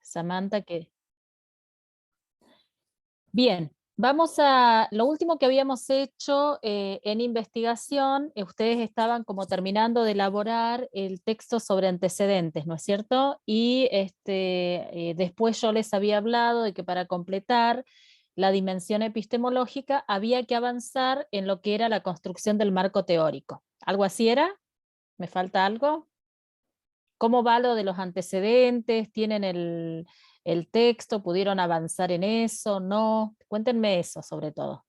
Samantha, que... Bien, vamos a... Lo último que habíamos hecho en investigación, ustedes estaban como terminando de elaborar el texto sobre antecedentes, ¿no es cierto? Y después yo les había hablado de que para completar la dimensión epistemológica había que avanzar en lo que era la construcción del marco teórico. ¿Algo así era? ¿Me falta algo? ¿Cómo va lo de los antecedentes? ¿Tienen el texto? ¿Pudieron avanzar en eso? ¿No? Cuéntenme eso sobre todo.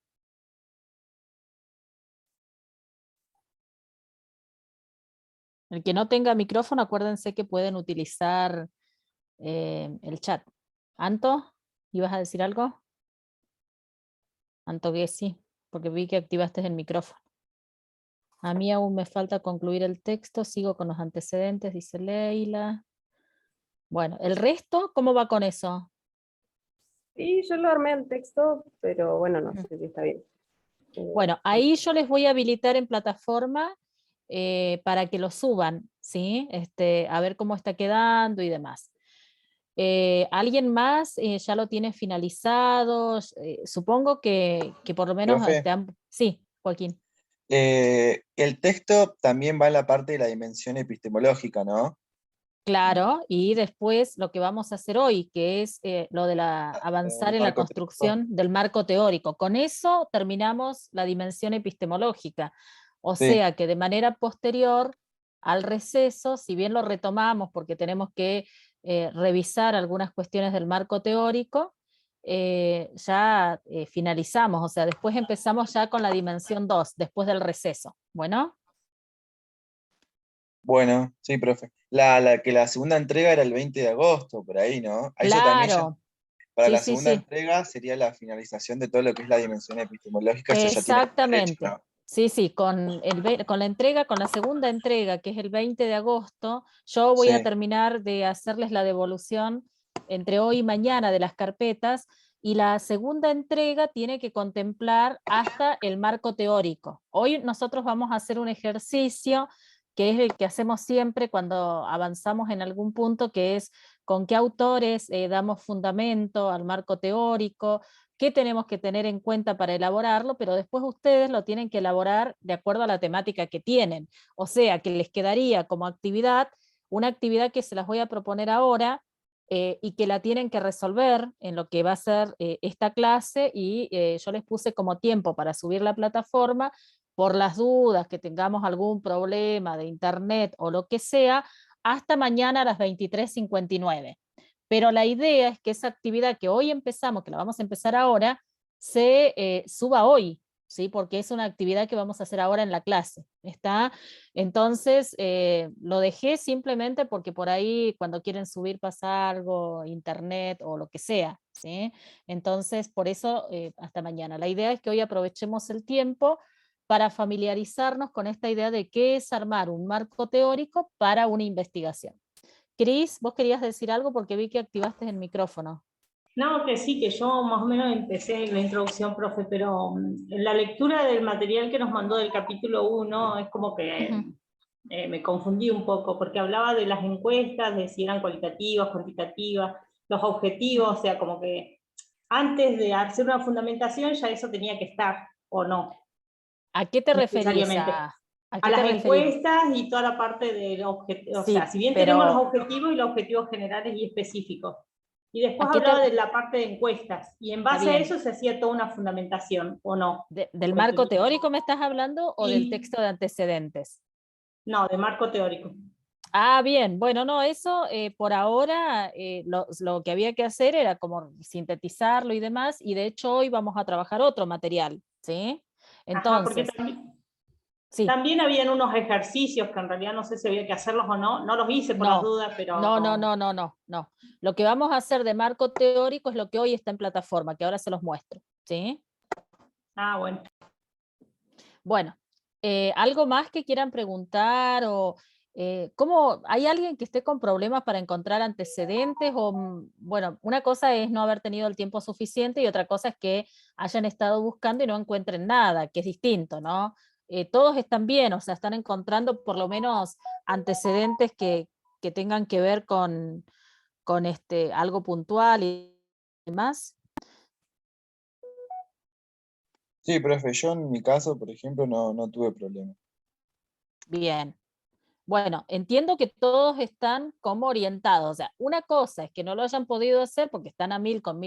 El que no tenga micrófono, acuérdense que pueden utilizar el chat. ¿Anto? ¿Ibas a decir algo? Anto, que sí, porque vi que activaste el micrófono. A mí aún me falta concluir el texto, sigo con los antecedentes, dice Leila. Bueno, ¿el resto cómo va con eso? Y yo lo armé en texto, pero bueno, no sé si está bien. Bueno, ahí yo les voy a habilitar en plataforma para que lo suban, ¿sí? A ver cómo está quedando y demás. ¿Alguien más ya lo tiene finalizado? Supongo que por lo menos... Profe, Sí, Joaquín. el texto también va en la parte de la dimensión epistemológica, ¿no? Claro, y después lo que vamos a hacer hoy, que es lo de avanzar El en la marco teórico. construcción del marco teórico. Con eso terminamos la dimensión epistemológica. O Sí, sea que de manera posterior al receso, si bien lo retomamos porque tenemos que revisar algunas cuestiones del marco teórico, ya finalizamos. O sea, después empezamos ya con la dimensión 2 después del receso. Bueno. bueno, sí, profe. Que la segunda entrega era el 20 de agosto, por ahí, ¿no? A eso también ya, Claro, para sí, la sí, segunda sí. entrega sería la finalización de todo lo que es la dimensión epistemológica, eso ya tiene que estar hecho, Exactamente. ¿no? Sí, sí, con la entrega, con la segunda entrega, que es el 20 de agosto, yo voy a Sí, terminar de hacerles la devolución entre hoy y mañana de las carpetas, y la segunda entrega tiene que contemplar hasta el marco teórico. Hoy nosotros vamos a hacer un ejercicio que es el que hacemos siempre cuando avanzamos en algún punto, que es con qué autores damos fundamento al marco teórico, qué tenemos que tener en cuenta para elaborarlo, pero después ustedes lo tienen que elaborar de acuerdo a la temática que tienen. O sea, que les quedaría como actividad, una actividad que se las voy a proponer ahora y que la tienen que resolver en lo que va a ser esta clase, y yo les puse como tiempo para subir la plataforma por las dudas que tengamos algún problema de internet o lo que sea, hasta mañana a las 23:59. Pero la idea es que esa actividad que hoy empezamos, que la vamos a empezar ahora, se suba hoy, ¿sí? Porque es una actividad que vamos a hacer ahora en la clase, ¿está? Entonces, lo dejé simplemente porque por ahí cuando quieren subir pasa algo, internet o lo que sea, ¿sí? Entonces, por eso, hasta mañana. La idea es que hoy aprovechemos el tiempo para familiarizarnos con esta idea de qué es armar un marco teórico para una investigación. Cris, vos querías decir algo porque vi que activaste el micrófono. No, que sí, que yo más o menos empecé la introducción, profe, pero en la lectura del material que nos mandó del capítulo 1 es como que Ujú. me confundí un poco, porque hablaba de las encuestas, de si eran cualitativas, cuantitativas, los objetivos, o sea, como que antes de hacer una fundamentación ya eso tenía que estar, o no, ¿A qué te referís? necesariamente. ¿A A qué te las referís? encuestas y toda la parte del objetivo, o sea, Sí, si bien tenemos los pero objetivos y los objetivos generales y específicos. Y después ¿a qué te... hablaba de la parte de encuestas, y en Está base a bien. eso se hacía toda una fundamentación, ¿o no? ¿Del marco teórico me estás hablando o del Y texto de antecedentes? no, de marco teórico. Ah, bien, bueno, no, eso por ahora lo que había que hacer era como sintetizarlo y demás, y de hecho hoy vamos a trabajar otro material, ¿sí? Ajá, porque Entonces, también, sí, también habían unos ejercicios que en realidad no sé si había que hacerlos o no, no los hice por las no, dudas, no, no, pero... no, no, no, no. Lo que vamos a hacer de marco teórico es lo que hoy está en plataforma, que ahora se los muestro, ¿sí? Ah, bueno. Bueno, ¿algo más que quieran preguntar? O, ¿cómo, hay alguien que esté con problemas para encontrar antecedentes? O, bueno, una cosa es no haber tenido el tiempo suficiente y otra cosa es que hayan estado buscando y no encuentren nada, que es distinto, ¿no? Todos están bien, o sea, están encontrando por lo menos antecedentes que tengan que ver con algo puntual y demás? Sí, profe, yo en mi caso, por ejemplo, no tuve problema. Bien. Bueno, entiendo que todos están como orientados. O sea, una cosa es que no lo hayan podido hacer porque están a mil con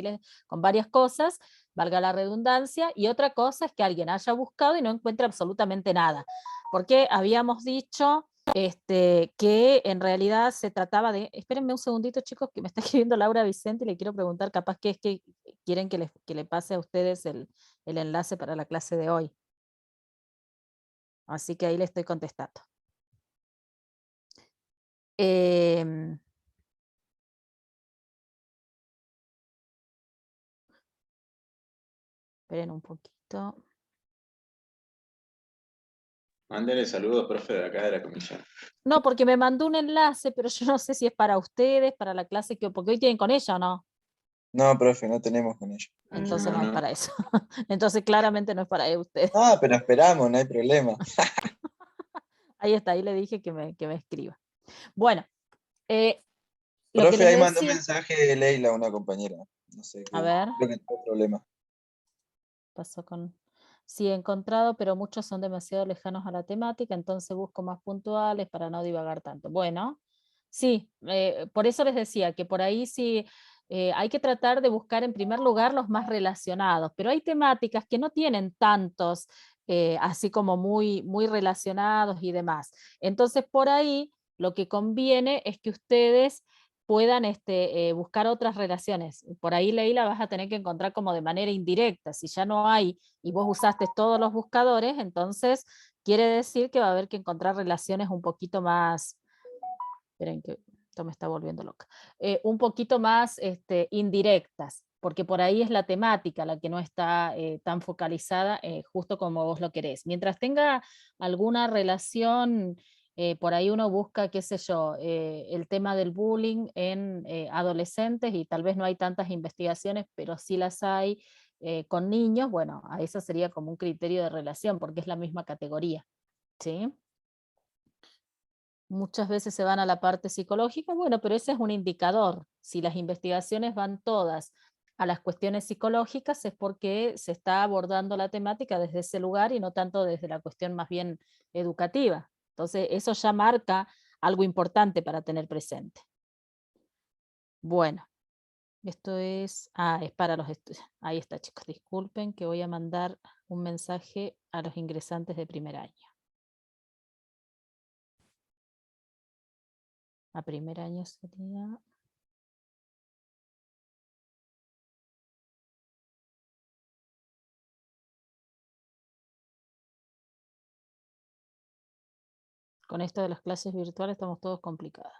varias cosas, valga la redundancia, y otra cosa es que alguien haya buscado y no encuentre absolutamente nada. Porque habíamos dicho que en realidad se trataba de... Espérenme un segundito, chicos, que me está escribiendo Laura Vicente y le quiero preguntar, capaz que es que quieren que le pase a ustedes el enlace para la clase de hoy. Así que ahí le estoy contestando. Esperen un poquito. Mándale saludos, profe, de acá de la comisión. No, porque me mandó un enlace, pero yo no sé si es para ustedes, para la clase, porque hoy tienen con ella o no. No, profe, no tenemos con ello. Entonces no, No, es no. para eso. Entonces claramente no es para ustedes. Ah, pero esperamos, no hay problema. Ahí está, ahí le dije que me escriba. Bueno, lo que Profe, les ahí mandó un decía, mensaje de Leila, una compañera. No sé, a ver, creo que tuvo problema. pasó con... Sí, he encontrado, pero muchos son demasiado lejanos a la temática, entonces busco más puntuales para no divagar tanto. Bueno, sí, por eso les decía que por ahí sí hay que tratar de buscar en primer lugar los más relacionados, pero hay temáticas que no tienen tantos, así como muy, muy relacionados y demás. Entonces por ahí lo que conviene es que ustedes puedan buscar otras relaciones. Por ahí, Leila, vas a tener que encontrar como de manera indirecta. Si ya no hay y vos usaste todos los buscadores, entonces quiere decir que va a haber que encontrar relaciones un poquito más, esperen que esto me está volviendo loca, un poquito más indirectas, porque por ahí es la temática la que no está tan focalizada, justo como vos lo querés. Mientras tenga alguna relación, por ahí uno busca, qué sé yo, el tema del bullying en adolescentes, y tal vez no hay tantas investigaciones, pero sí las hay con niños. Bueno, a eso sería como un criterio de relación, porque es la misma categoría, ¿sí? Muchas veces se van a la parte psicológica, bueno, pero ese es un indicador. Si las investigaciones van todas a las cuestiones psicológicas es porque se está abordando la temática desde ese lugar y no tanto desde la cuestión más bien educativa. Entonces, eso ya marca algo importante para tener presente. Bueno, esto es para los estudiantes. Ahí está, chicos, disculpen que voy a mandar un mensaje a los ingresantes de primer año. A primer año sería... Con esto de las clases virtuales estamos todos complicados.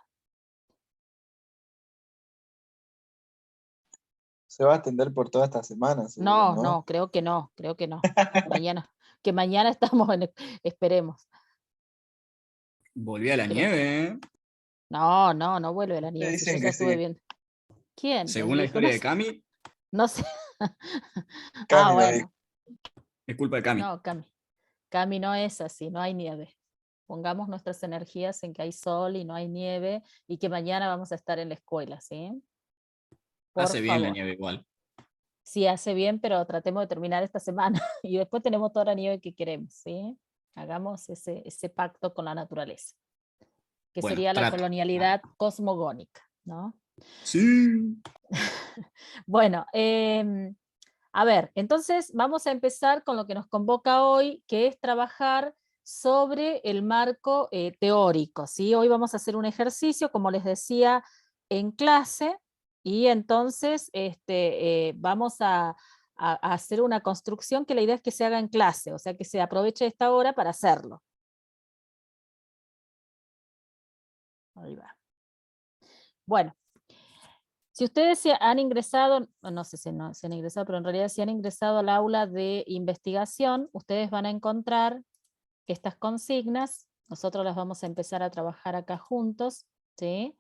Se va a extender por toda esta semana, seguro, No, ¿no? no, creo que no, creo que no. Que mañana estamos esperemos. Volví a la Creo. nieve, ¿eh? No, no vuelve la nieve, si yo Dicen ya que estuve sí. viendo. ¿Quién? Según la Dijo, historia no de sé. Cami, No sé. Cami lo Bueno, dijo. es culpa de Cami. no, Cami no es así, no hay nieve. Pongamos nuestras energías en que hay sol y no hay nieve y que mañana vamos a estar en la escuela, ¿sí? Por Hace bien la favor. nieve igual. Sí, hace bien, pero tratemos de terminar esta semana y después tenemos toda la nieve que queremos, ¿sí? Hagamos ese pacto con la naturaleza, que Bueno, sería la trato. colonialidad cosmogónica, ¿no? Sí. Bueno, a ver, entonces vamos a empezar con lo que nos convoca hoy, que es trabajar sobre el marco teórico, ¿sí? Hoy vamos a hacer un ejercicio, como les decía, en clase, y entonces vamos a hacer una construcción que la idea es que se haga en clase, o sea que se aproveche esta hora para hacerlo. Ahí va. Bueno, si ustedes han ingresado, no sé si no se han ingresado, pero en realidad si han ingresado al aula de investigación, ustedes van a encontrar estas consignas. Nosotros las vamos a empezar a trabajar acá juntos, ¿sí?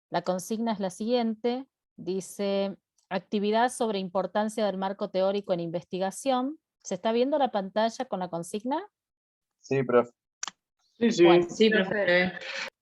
La consigna es la siguiente, dice, actividad sobre importancia del marco teórico en investigación. ¿Se está viendo la pantalla con la consigna? Sí, profe. Sí, sí. Bueno. Sí, profe.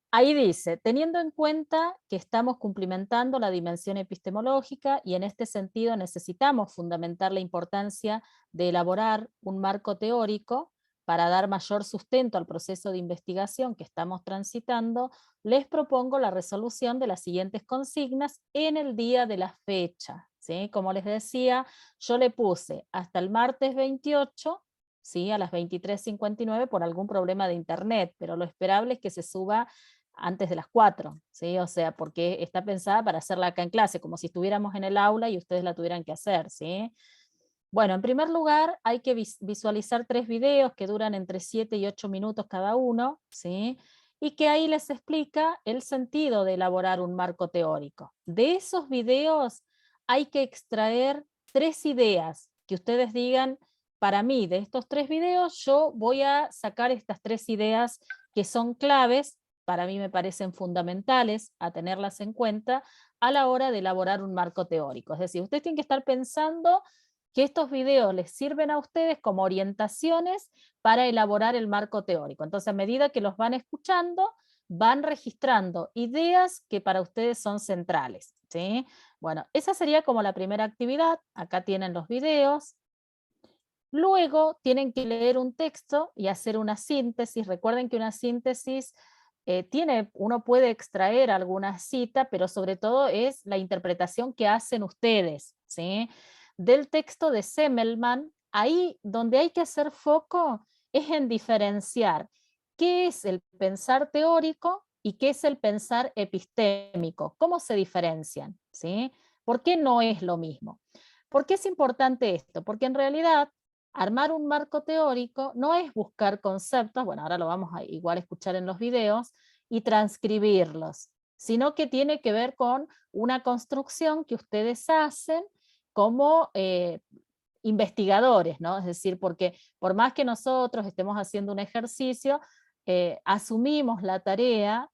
Ahí dice, teniendo en cuenta que estamos cumplimentando la dimensión epistemológica y en este sentido necesitamos fundamentar la importancia de elaborar un marco teórico para dar mayor sustento al proceso de investigación que estamos transitando, les propongo la resolución de las siguientes consignas en el día de la fecha. ¿Sí? Como les decía, yo le puse hasta el martes 28, ¿sí? A las 23:59 por algún problema de internet, pero lo esperable es que se suba antes de las 4, ¿sí? O sea, porque está pensada para hacerla acá en clase, como si estuviéramos en el aula y ustedes la tuvieran que hacer, ¿sí? Bueno, en primer lugar hay que visualizar 3 videos que duran entre 7 y 8 minutos cada uno, ¿sí? Y que ahí les explica el sentido de elaborar un marco teórico. De esos videos hay que extraer 3 ideas que ustedes digan, para mí, de estos 3 videos, yo voy a sacar estas 3 ideas que son claves, para mí me parecen fundamentales a tenerlas en cuenta a la hora de elaborar un marco teórico. Es decir, ustedes tienen que estar pensando que estos videos les sirven a ustedes como orientaciones para elaborar el marco teórico. Entonces, a medida que los van escuchando, van registrando ideas que para ustedes son centrales, ¿sí? Bueno, esa sería como la primera actividad. Acá tienen los videos. Luego tienen que leer un texto y hacer una síntesis. Recuerden que una síntesis uno puede extraer alguna cita, pero sobre todo es la interpretación que hacen ustedes, ¿sí? Del texto de Semmelmann, ahí donde hay que hacer foco es en diferenciar qué es el pensar teórico y qué es el pensar epistémico. ¿Cómo se diferencian? ¿Sí? ¿Por qué no es lo mismo? ¿Por qué es importante esto? Porque en realidad armar un marco teórico no es buscar conceptos, bueno, ahora lo vamos a igual escuchar en los videos, y transcribirlos, sino que tiene que ver con una construcción que ustedes hacen como investigadores, ¿no? Es decir, porque por más que nosotros estemos haciendo un ejercicio, asumimos la tarea,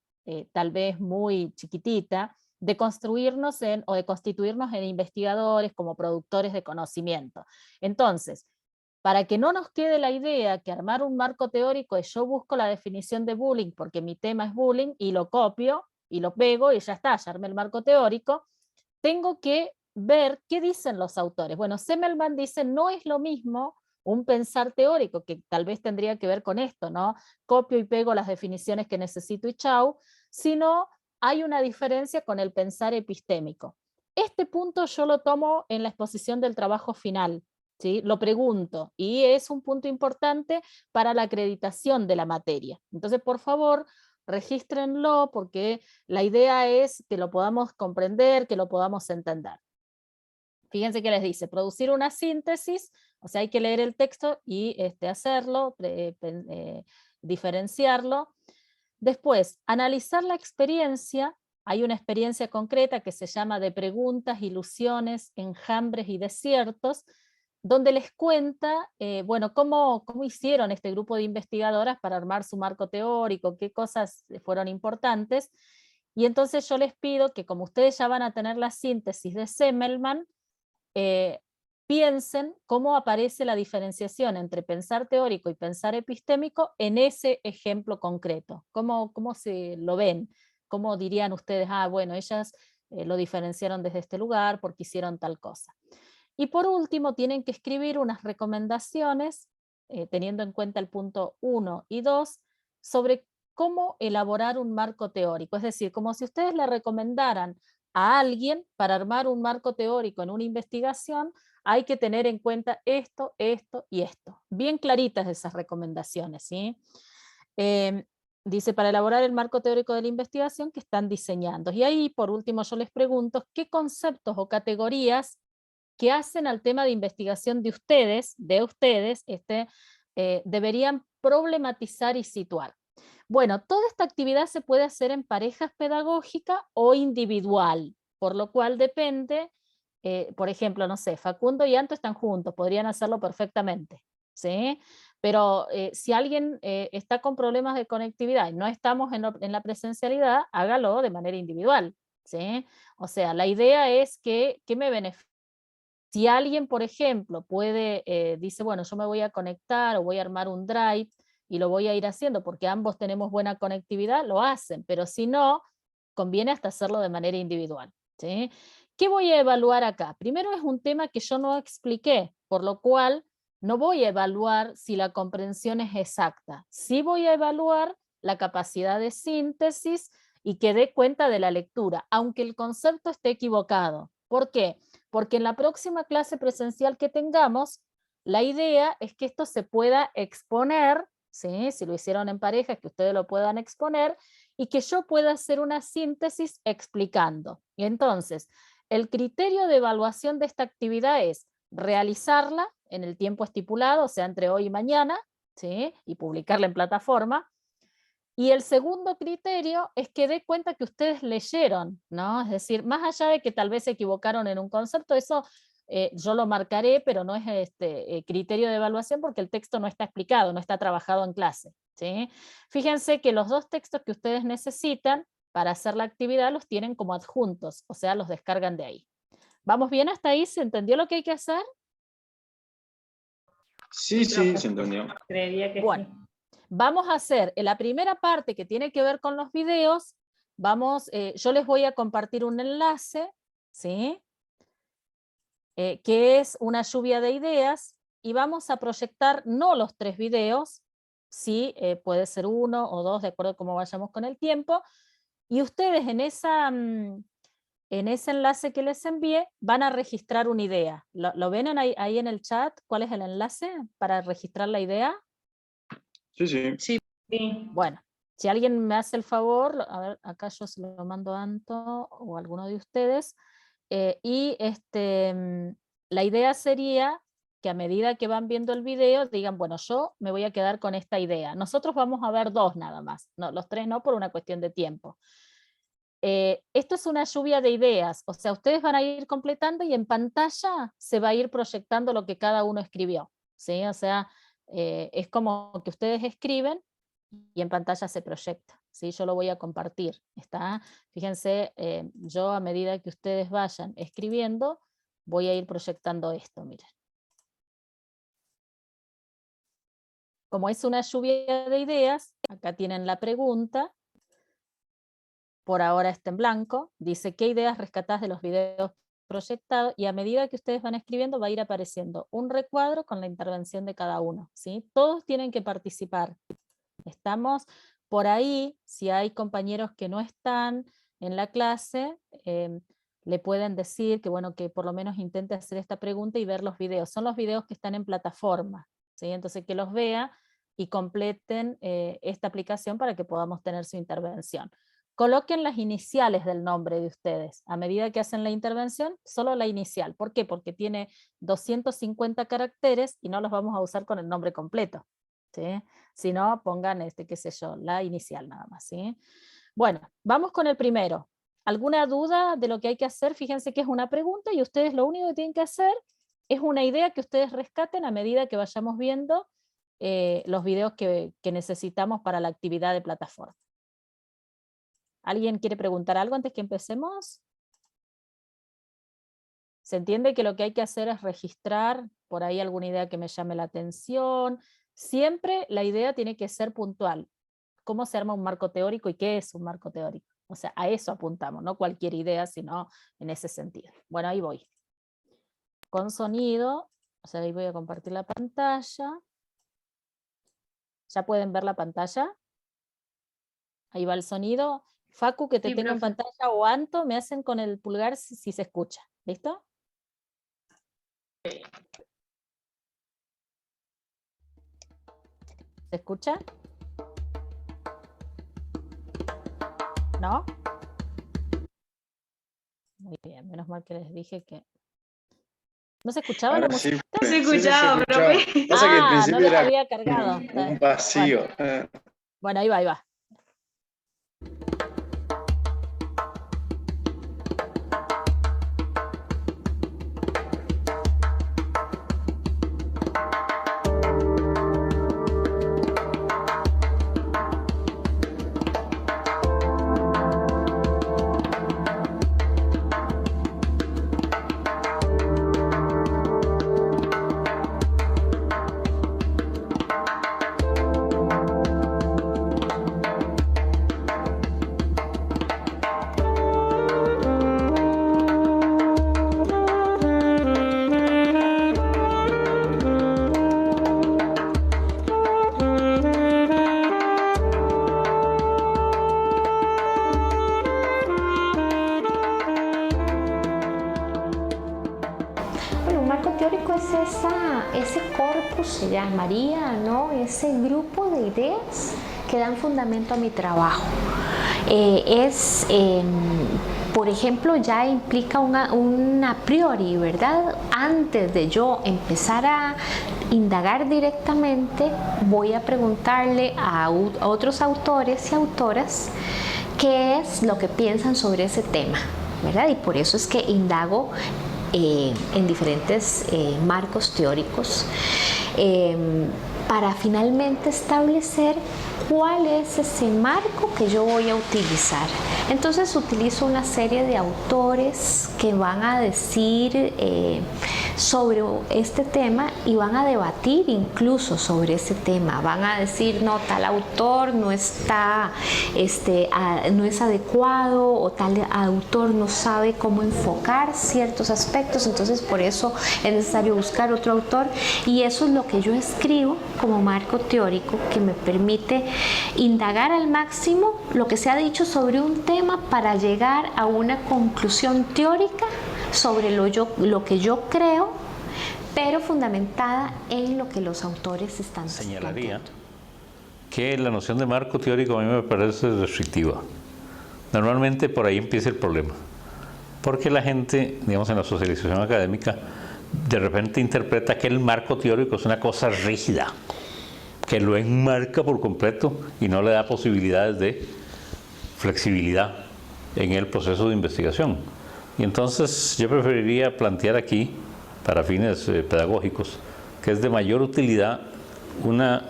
tal vez muy chiquitita, de construirnos o de constituirnos en investigadores como productores de conocimiento. Entonces, para que no nos quede la idea que armar un marco teórico es yo busco la definición de bullying porque mi tema es bullying y lo copio y lo pego y ya está, ya armé el marco teórico, tengo que ver qué dicen los autores. Bueno, Semmelmann dice, no es lo mismo un pensar teórico, que tal vez tendría que ver con esto, ¿no? Copio y pego las definiciones que necesito y chau, sino hay una diferencia con el pensar epistémico. Este punto yo lo tomo en la exposición del trabajo final, ¿sí? Lo pregunto, y es un punto importante para la acreditación de la materia. Entonces, por favor, regístrenlo porque la idea es que lo podamos comprender, que lo podamos entender. Fíjense que les dice, producir una síntesis, o sea, hay que leer el texto y hacerlo, diferenciarlo. Después, analizar la experiencia. Hay una experiencia concreta que se llama de preguntas, ilusiones, enjambres y desiertos, donde les cuenta, bueno, cómo hicieron este grupo de investigadoras para armar su marco teórico, qué cosas fueron importantes. Y entonces yo les pido que, como ustedes ya van a tener la síntesis de Semmelmann, piensen cómo aparece la diferenciación entre pensar teórico y pensar epistémico en ese ejemplo concreto. ¿Cómo se lo ven? ¿Cómo dirían ustedes, bueno, ellas lo diferenciaron desde este lugar porque hicieron tal cosa? Y por último, tienen que escribir unas recomendaciones, teniendo en cuenta el punto 1 y 2, sobre cómo elaborar un marco teórico. Es decir, como si ustedes le recomendaran a alguien para armar un marco teórico en una investigación, hay que tener en cuenta esto, esto y esto. Bien claritas esas recomendaciones, ¿sí? Dice, para elaborar el marco teórico de la investigación que están diseñando. Y ahí, por último, yo les pregunto, ¿qué conceptos o categorías que hacen al tema de investigación de ustedes, deberían problematizar y situar? Bueno, toda esta actividad se puede hacer en parejas pedagógicas o individual, por lo cual depende, por ejemplo, no sé, Facundo y Anto están juntos, podrían hacerlo perfectamente, ¿sí? Pero si alguien está con problemas de conectividad y no estamos en la presencialidad, hágalo de manera individual, ¿sí? O sea, la idea es que me beneficie. Si alguien, por ejemplo, dice, bueno, yo me voy a conectar o voy a armar un drive y lo voy a ir haciendo porque ambos tenemos buena conectividad, lo hacen, pero si no, conviene hasta hacerlo de manera individual, ¿sí? ¿Qué voy a evaluar acá? Primero es un tema que yo no expliqué, por lo cual no voy a evaluar si la comprensión es exacta. Sí voy a evaluar la capacidad de síntesis y que dé cuenta de la lectura, aunque el concepto esté equivocado. ¿Por qué? Porque en la próxima clase presencial que tengamos, la idea es que esto se pueda exponer, ¿sí? Si lo hicieron en pareja, que ustedes lo puedan exponer, y que yo pueda hacer una síntesis explicando. Y entonces, el criterio de evaluación de esta actividad es realizarla en el tiempo estipulado, o sea, entre hoy y mañana, ¿sí? Y publicarla en plataforma. Y el segundo criterio es que dé cuenta que ustedes leyeron, ¿no? Es decir, más allá de que tal vez se equivocaron en un concepto, eso yo lo marcaré, pero no es criterio de evaluación porque el texto no está explicado, no está trabajado en clase, ¿sí? Fíjense que los dos textos que ustedes necesitan para hacer la actividad los tienen como adjuntos, o sea, los descargan de ahí. ¿Vamos bien hasta ahí? ¿Se entendió lo que hay que hacer? Sí, sí, se entendió. Creería que Bueno, sí. vamos a hacer en la primera parte que tiene que ver con los videos, yo les voy a compartir un enlace, ¿sí? Que es una lluvia de ideas, y vamos a proyectar no los 3 videos, sí, puede ser 1 o 2, de acuerdo a cómo vayamos con el tiempo, y ustedes en ese enlace que les envié van a registrar una idea. ¿Lo ven ahí en el chat? ¿Cuál es el enlace para registrar la idea? Sí, sí. Sí. Bueno, si alguien me hace el favor, a ver, acá yo se lo mando a Anto o a alguno de ustedes, la idea sería que a medida que van viendo el video digan, bueno, yo me voy a quedar con esta idea. Nosotros vamos a ver 2 nada más, no, los 3 no, por una cuestión de tiempo. Esto es una lluvia de ideas, o sea, ustedes van a ir completando y en pantalla se va a ir proyectando lo que cada uno escribió, ¿sí? O sea, es como que ustedes escriben y en pantalla se proyecta, ¿sí? Yo lo voy a compartir, ¿está? Fíjense, yo a medida que ustedes vayan escribiendo, voy a ir proyectando esto, miren. Como es una lluvia de ideas, acá tienen la pregunta, por ahora está en blanco, dice ¿qué ideas rescatás de los videos proyectados? Y a medida que ustedes van escribiendo va a ir apareciendo un recuadro con la intervención de cada uno, ¿sí? Todos tienen que participar. Estamos por ahí, si hay compañeros que no están en la clase, le pueden decir que, bueno, que por lo menos intente hacer esta pregunta y ver los videos. Son los videos que están en plataforma, ¿sí? Entonces que los vea y completen esta aplicación para que podamos tener su intervención. Coloquen las iniciales del nombre de ustedes. A medida que hacen la intervención, solo la inicial. ¿Por qué? Porque tiene 250 caracteres y no los vamos a usar con el nombre completo, ¿sí? Si no, pongan, qué sé yo, la inicial nada más, ¿sí? Bueno, vamos con el primero. ¿Alguna duda de lo que hay que hacer? Fíjense que es una pregunta y ustedes lo único que tienen que hacer es una idea que ustedes rescaten a medida que vayamos viendo los videos que necesitamos para la actividad de plataforma. ¿Alguien quiere preguntar algo antes que empecemos? ¿Se entiende que lo que hay que hacer es registrar por ahí alguna idea que me llame la atención? Siempre la idea tiene que ser puntual. ¿Cómo se arma un marco teórico y qué es un marco teórico? O sea, a eso apuntamos, no cualquier idea, sino en ese sentido. Bueno, ahí voy. Con sonido, o sea, ahí voy a compartir la pantalla. ¿Ya pueden ver la pantalla? Ahí va el sonido. Facu, que te Sí, tengo en profe. pantalla, o Anto, me hacen con el pulgar si se escucha. ¿Listo? ¿Se escucha? ¿No? Muy bien, menos mal que les dije que... ¿No se escuchaba la Ahora sí, música? Se sí, escuchaba, se profe. Pasa que al No principio los era había cargado. un vacío. Bueno, ahí va, ahí va. marco teórico es ese corpus, se llamaría, ¿no? Ese grupo de ideas que dan fundamento a mi trabajo. Por ejemplo, ya implica un a priori, ¿verdad? Antes de yo empezar a indagar directamente, voy a preguntarle a otros autores y autoras qué es lo que piensan sobre ese tema, ¿verdad? Y por eso es que indago en diferentes marcos teóricos para finalmente establecer cuál es ese marco que yo voy a utilizar. Entonces utilizo una serie de autores que van a decir sobre este tema y van a debatir incluso sobre ese tema. Van a decir, no, tal autor no está, no es adecuado, o tal autor no sabe cómo enfocar ciertos aspectos, entonces por eso es necesario buscar otro autor, y eso es lo que yo escribo como marco teórico, que me permite indagar al máximo lo que se ha dicho sobre un tema para llegar a una conclusión teórica sobre lo que yo creo, pero fundamentada en lo que los autores están señalaría que la noción de marco teórico a mí me parece restrictiva. Normalmente por ahí empieza el problema, porque la gente, digamos, en la socialización académica, de repente interpreta que el marco teórico es una cosa rígida, que lo enmarca por completo y no le da posibilidades de flexibilidad en el proceso de investigación. Y entonces yo preferiría plantear aquí, para fines pedagógicos, que es de mayor utilidad una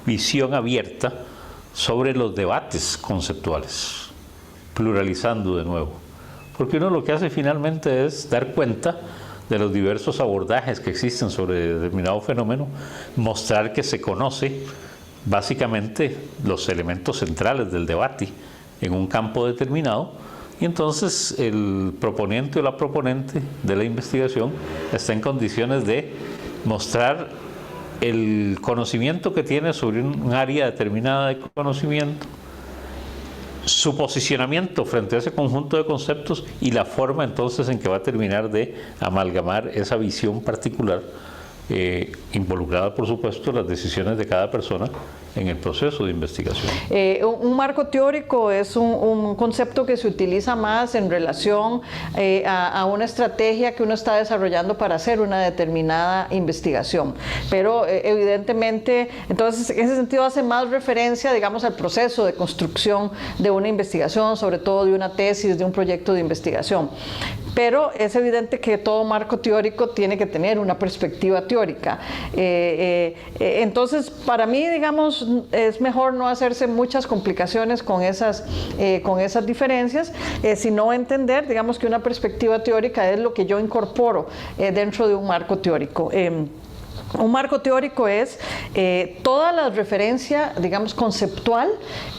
visión abierta sobre los debates conceptuales, pluralizando de nuevo. Porque uno lo que hace finalmente es dar cuenta de los diversos abordajes que existen sobre determinado fenómeno, mostrar que se conoce básicamente los elementos centrales del debate en un campo determinado, y entonces el proponente o la proponente de la investigación está en condiciones de mostrar el conocimiento que tiene sobre un área determinada de conocimiento, su posicionamiento frente a ese conjunto de conceptos y la forma entonces en que va a terminar de amalgamar esa visión particular, involucrada por supuesto las decisiones de cada persona en el proceso de investigación. Un marco teórico es un concepto que se utiliza más en relación a una estrategia que uno está desarrollando para hacer una determinada investigación, pero evidentemente, entonces en ese sentido hace más referencia, digamos, al proceso de construcción de una investigación, sobre todo de una tesis, de un proyecto de investigación. Pero es evidente que todo marco teórico tiene que tener una perspectiva teórica. Entonces, para mí, digamos, es mejor no hacerse muchas complicaciones con esas diferencias, sino entender, digamos, que una perspectiva teórica es lo que yo incorporo dentro de un marco teórico. Un marco teórico es toda la referencia, digamos, conceptual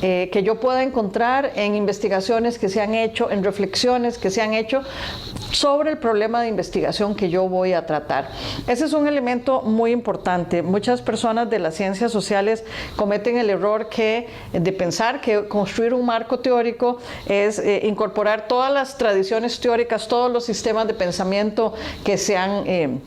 que yo pueda encontrar en investigaciones que se han hecho, en reflexiones que se han hecho sobre el problema de investigación que yo voy a tratar. Ese es un elemento muy importante. Muchas personas de las ciencias sociales cometen el error de pensar que construir un marco teórico es incorporar todas las tradiciones teóricas, todos los sistemas de pensamiento que se han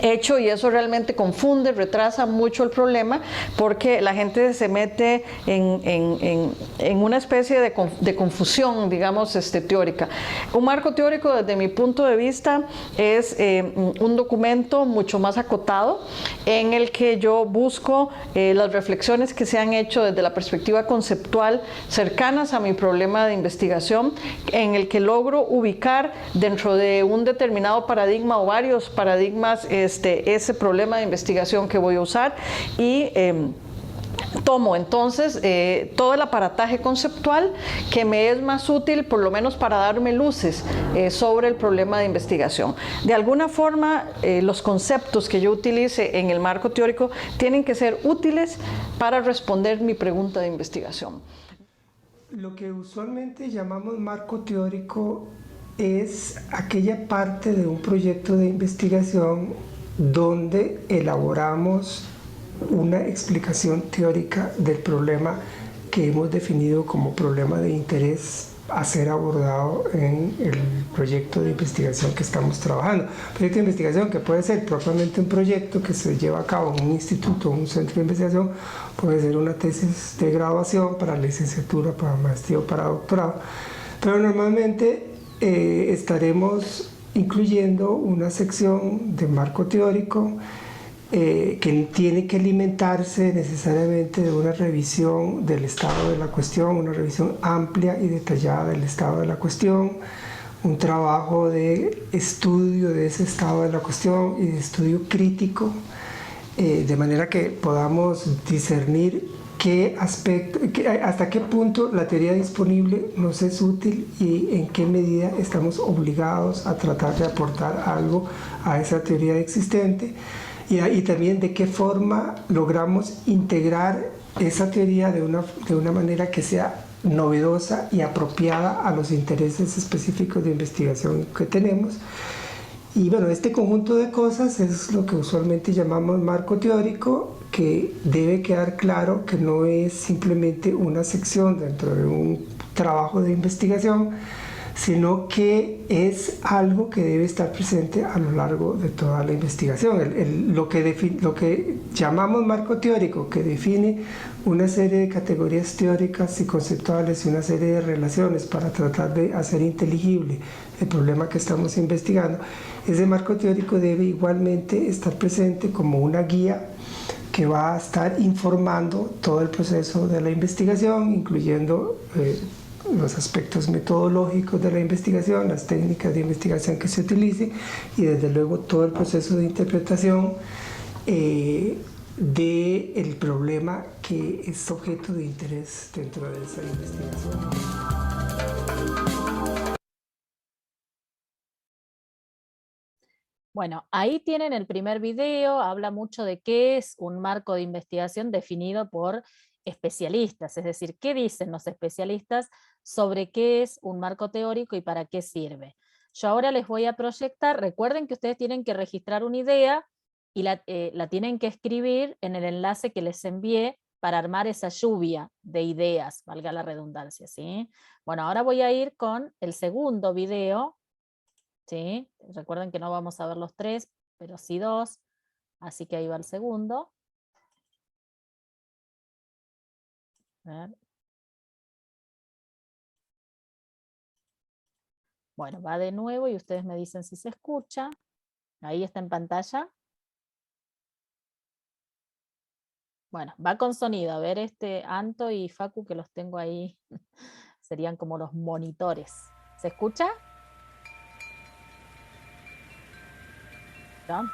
hecho, y eso realmente confunde, retrasa mucho el problema, porque la gente se mete en una especie de confusión, digamos, teórica. Un marco teórico, desde mi punto de vista, es un documento mucho más acotado, en el que yo busco las reflexiones que se han hecho desde la perspectiva conceptual cercanas a mi problema de investigación, en el que logro ubicar dentro de un determinado paradigma o varios paradigmas ese problema de investigación que voy a usar, y tomo entonces todo el aparataje conceptual que me es más útil, por lo menos para darme luces sobre el problema de investigación. De alguna forma, los conceptos que yo utilice en el marco teórico tienen que ser útiles para responder mi pregunta de investigación. Lo que usualmente llamamos marco teórico es aquella parte de un proyecto de investigación donde elaboramos una explicación teórica del problema que hemos definido como problema de interés a ser abordado en el proyecto de investigación que estamos trabajando. Proyecto de investigación que puede ser propiamente un proyecto que se lleva a cabo en un instituto o un centro de investigación, puede ser una tesis de graduación para licenciatura, para maestría o para doctorado, pero normalmente estaremos incluyendo una sección de marco teórico que tiene que alimentarse necesariamente de una revisión del estado de la cuestión, una revisión amplia y detallada del estado de la cuestión, un trabajo de estudio de ese estado de la cuestión y de estudio crítico, de manera que podamos discernir qué aspecto, hasta qué punto la teoría disponible nos es útil y en qué medida estamos obligados a tratar de aportar algo a esa teoría existente. Y también de qué forma logramos integrar esa teoría de una manera que sea novedosa y apropiada a los intereses específicos de investigación que tenemos. Y bueno, este conjunto de cosas es lo que usualmente llamamos marco teórico, que debe quedar claro que no es simplemente una sección dentro de un trabajo de investigación, sino que es algo que debe estar presente a lo largo de toda la investigación. Lo que llamamos marco teórico, que define una serie de categorías teóricas y conceptuales y una serie de relaciones para tratar de hacer inteligible el problema que estamos investigando, ese marco teórico debe igualmente estar presente como una guía que va a estar informando todo el proceso de la investigación, incluyendo los aspectos metodológicos de la investigación, las técnicas de investigación que se utilicen y desde luego todo el proceso de interpretación del problema que es objeto de interés dentro de esa investigación. Bueno, ahí tienen el primer video, habla mucho de qué es un marco de investigación definido por especialistas, es decir, qué dicen los especialistas sobre qué es un marco teórico y para qué sirve. Yo ahora les voy a proyectar, recuerden que ustedes tienen que registrar una idea y la tienen que escribir en el enlace que les envié para armar esa lluvia de ideas, valga la redundancia, ¿sí? Bueno, ahora voy a ir con el segundo video, ¿sí? Recuerden que no vamos a ver los 3, pero sí 2, así que ahí va el segundo. A ver. Bueno, va de nuevo y ustedes me dicen si se escucha. Ahí está en pantalla. Bueno, va con sonido. A ver, Anto y Facu, que los tengo ahí, serían como los monitores. ¿Se escucha? ¿No?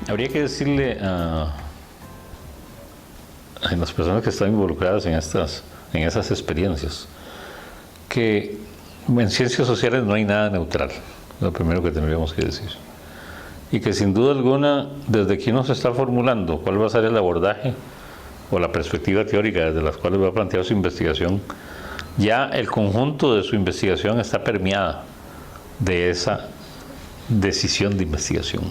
Habría que decirle a las personas que están involucradas en esas experiencias que en ciencias sociales no hay nada neutral, lo primero que tendríamos que decir. Y que sin duda alguna, desde que uno se está formulando cuál va a ser el abordaje o la perspectiva teórica desde las cuales va a plantear su investigación, ya el conjunto de su investigación está permeada de esa decisión de investigación.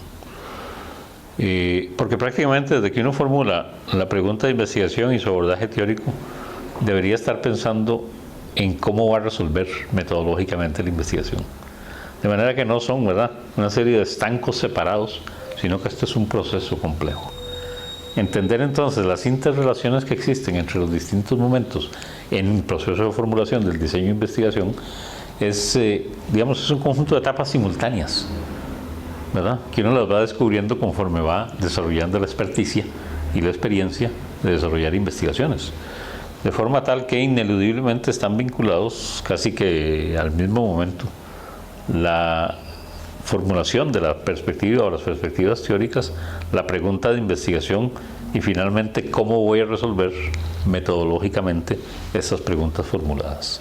Porque prácticamente desde que uno formula la pregunta de investigación y su abordaje teórico, debería estar pensando en cómo va a resolver metodológicamente la investigación. De manera que no son, ¿verdad?, una serie de estancos separados, sino que este es un proceso complejo. Entender entonces las interrelaciones que existen entre los distintos momentos en el proceso de formulación del diseño de investigación es, digamos, es un conjunto de etapas simultáneas, ¿verdad? Que uno las va descubriendo conforme va desarrollando la experticia y la experiencia de desarrollar investigaciones. De forma tal que ineludiblemente están vinculados casi que al mismo momento la formulación de la perspectiva o las perspectivas teóricas, la pregunta de investigación y finalmente cómo voy a resolver metodológicamente esas preguntas formuladas.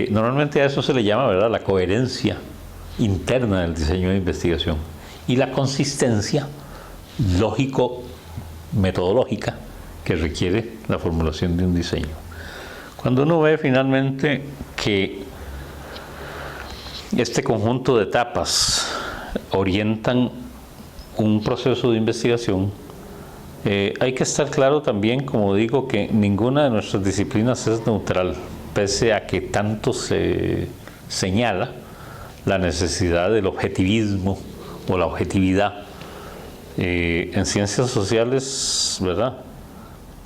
Normalmente a eso se le llama, ¿verdad?, la coherencia interna del diseño de investigación y la consistencia lógico-metodológica que requiere la formulación de un diseño. Cuando uno ve finalmente que este conjunto de etapas orientan un proceso de investigación, hay que estar claro también, como digo, que ninguna de nuestras disciplinas es neutral, pese a que tanto se señala la necesidad del objetivismo o la objetividad. En ciencias sociales, ¿verdad?,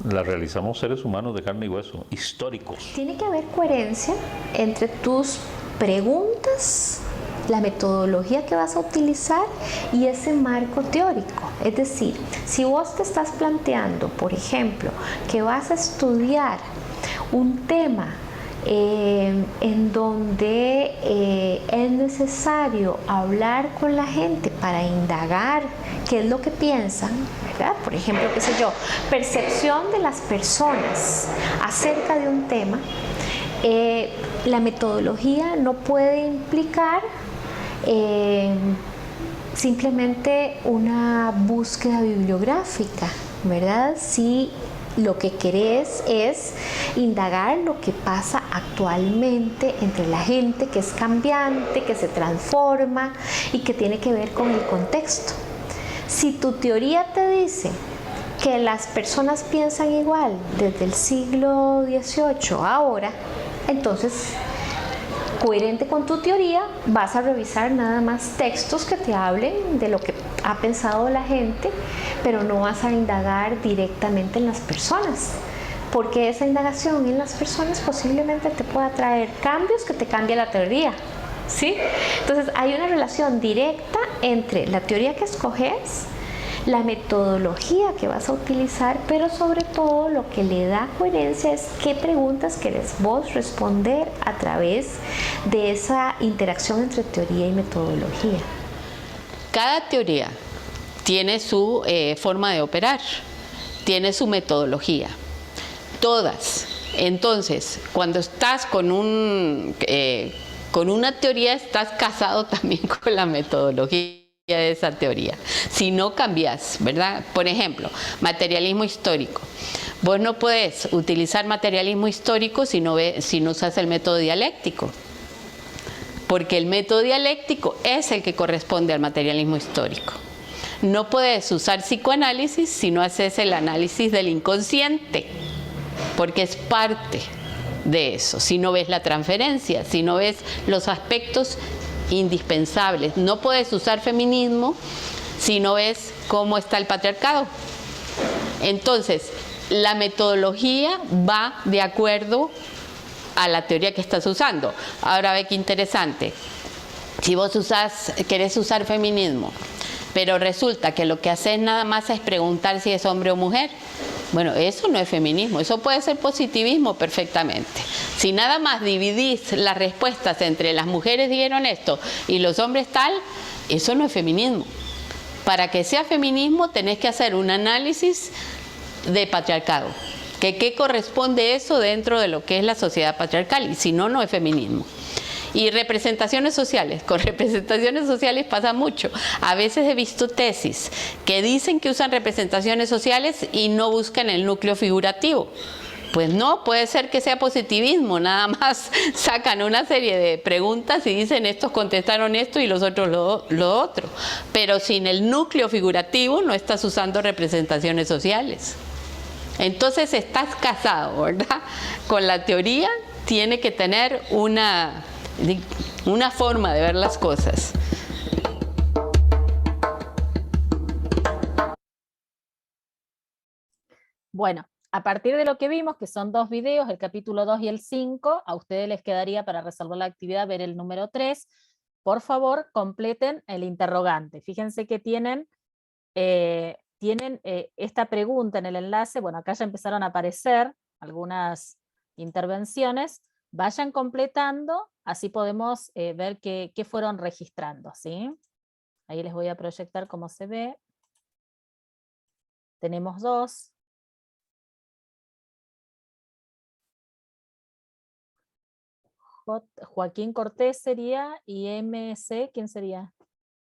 la realizamos seres humanos de carne y hueso, históricos. Tiene que haber coherencia entre tus preguntas, la metodología que vas a utilizar y ese marco teórico. Es decir, si vos te estás planteando, por ejemplo, que vas a estudiar un tema en donde es necesario hablar con la gente para indagar qué es lo que piensan, ¿verdad? Por ejemplo, qué sé yo, percepción de las personas acerca de un tema, la metodología no puede implicar simplemente una búsqueda bibliográfica, ¿verdad? Si lo que querés es indagar lo que pasa actualmente entre la gente, que es cambiante, que se transforma y que tiene que ver con el contexto. Si tu teoría te dice que las personas piensan igual desde el siglo XVIII a ahora, entonces, coherente con tu teoría, vas a revisar nada más textos que te hablen de lo que ha pensado la gente, pero no vas a indagar directamente en las personas, porque esa indagación en las personas posiblemente te pueda traer cambios que te cambie la teoría, ¿sí? Entonces hay una relación directa entre la teoría que escoges, la metodología que vas a utilizar, pero sobre todo lo que le da coherencia es qué preguntas querés vos responder a través de esa interacción entre teoría y metodología. Cada teoría tiene su forma de operar, tiene su metodología, todas. Entonces, cuando estás con una teoría, estás casado también con la metodología de esa teoría. Si no cambias, ¿verdad? Por ejemplo, materialismo histórico. Vos no podés utilizar materialismo histórico si no usas el método dialéctico, porque el método dialéctico es el que corresponde al materialismo histórico. No puedes usar psicoanálisis si no haces el análisis del inconsciente, porque es parte de eso. Si no ves la transferencia, si no ves los aspectos indispensables. No puedes usar feminismo si no ves cómo está el patriarcado. Entonces, la metodología va de acuerdo a la teoría que estás usando. Ahora ve qué interesante. Si vos querés usar feminismo, pero resulta que lo que haces nada más es preguntar si es hombre o mujer, bueno, eso no es feminismo, eso puede ser positivismo perfectamente. Si nada más dividís las respuestas entre las mujeres dijeron esto y los hombres tal, eso no es feminismo. Para que sea feminismo tenés que hacer un análisis de patriarcado. ¿Qué corresponde eso dentro de lo que es la sociedad patriarcal? Y si no, no es feminismo. Y representaciones sociales. Con representaciones sociales pasa mucho. A veces he visto tesis que dicen que usan representaciones sociales y no buscan el núcleo figurativo. Pues no, puede ser que sea positivismo, nada más sacan una serie de preguntas y dicen estos contestaron esto y los otros lo otro. Pero sin el núcleo figurativo no estás usando representaciones sociales. Entonces estás casado, ¿verdad? Con la teoría tiene que tener una forma de ver las cosas. Bueno, A partir de lo que vimos, que son 2 videos, el capítulo 2 y el 5, a ustedes les quedaría para resolver la actividad ver el número 3. Por favor, completen el interrogante. Fíjense que tienen esta pregunta en el enlace. Bueno, acá ya empezaron a aparecer algunas intervenciones. Vayan completando, así podemos ver qué fueron registrando, ¿sí? Ahí les voy a proyectar cómo se ve. Tenemos 2. Joaquín Cortés sería, y MC, ¿quién sería?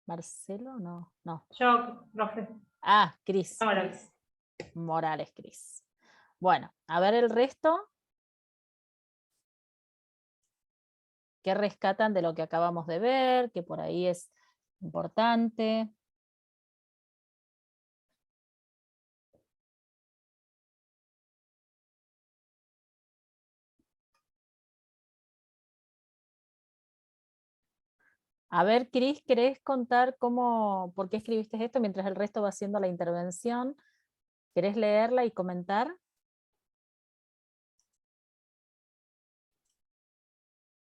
¿Marcelo? No. Yo, profe. Ah, Cris. Morales. Morales, Cris. Bueno, a ver el resto. ¿Qué rescatan de lo que acabamos de ver? Que por ahí es importante. A ver, Cris, ¿querés contar por qué escribiste esto mientras el resto va haciendo la intervención? ¿Querés leerla y comentar?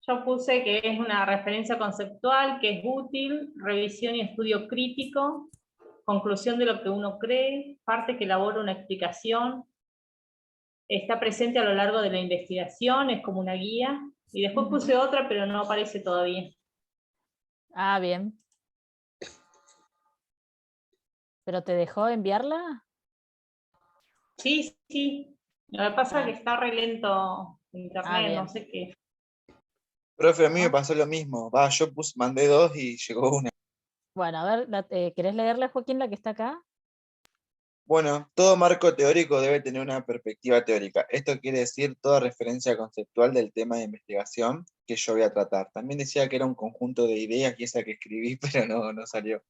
Yo puse que es una referencia conceptual, que es útil, revisión y estudio crítico, conclusión de lo que uno cree, parte que elabora una explicación, está presente a lo largo de la investigación, es como una guía, y después puse otra, pero no aparece todavía. Ah, bien. ¿Pero te dejó enviarla? Sí. Lo que pasa es que está re lento internet, no sé qué. Profe, a mí me pasó lo mismo. Yo mandé 2 y llegó una. Bueno, a ver, ¿querés leerla, Joaquín, la que está acá? Bueno, todo marco teórico debe tener una perspectiva teórica. Esto quiere decir toda referencia conceptual del tema de investigación que yo voy a tratar. También decía que era un conjunto de ideas y esa que escribí, pero no salió.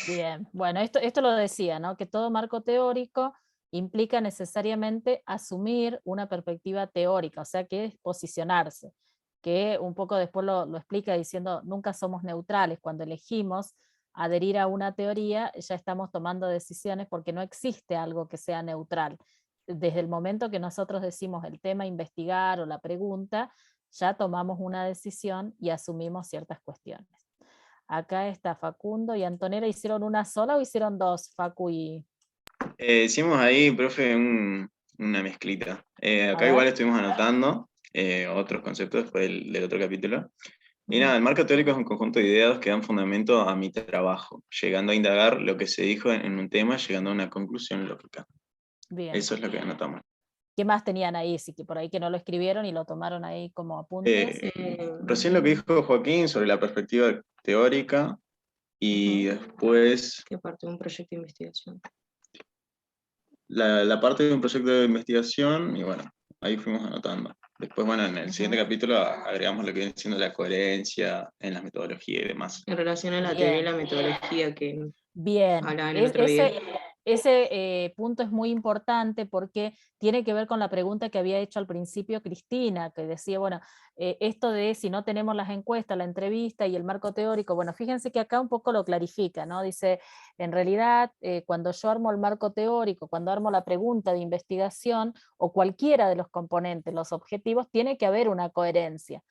Bien, bueno, esto lo decía, ¿no? Que todo marco teórico implica necesariamente asumir una perspectiva teórica, o sea, que es posicionarse, que un poco después lo explica diciendo, nunca somos neutrales, cuando elegimos adherir a una teoría, ya estamos tomando decisiones porque no existe algo que sea neutral. Desde el momento que nosotros decimos el tema a investigar o la pregunta, ya tomamos una decisión y asumimos ciertas cuestiones. Acá está Facundo y Antonella. ¿Hicieron una sola o hicieron 2, Facu y...? Hicimos ahí, profe, una mezclita. Acá igual estuvimos anotando otros conceptos después del otro capítulo. Y nada, el marco teórico es un conjunto de ideas que dan fundamento a mi trabajo, llegando a indagar lo que se dijo en un tema, llegando a una conclusión lógica. Bien. Eso es lo que anotamos. ¿Qué más tenían ahí? Sí, que por ahí que no lo escribieron y lo tomaron ahí como apuntes. Recién lo que dijo Joaquín sobre la perspectiva teórica y después... ¿Qué parte de un proyecto de investigación? La parte de un proyecto de investigación y bueno, ahí fuimos anotando. Después, bueno, en el siguiente capítulo agregamos lo que viene siendo la coherencia en la metodología y demás. En relación a la teoría y la metodología que hablaba en el otro video. Ese punto es muy importante porque tiene que ver con la pregunta que había hecho al principio Cristina, que decía, bueno, esto de si no tenemos las encuestas, la entrevista y el marco teórico, bueno, fíjense que acá un poco lo clarifica, ¿no? Dice, en realidad, cuando yo armo el marco teórico, cuando armo la pregunta de investigación, o cualquiera de los componentes, los objetivos, tiene que haber una coherencia.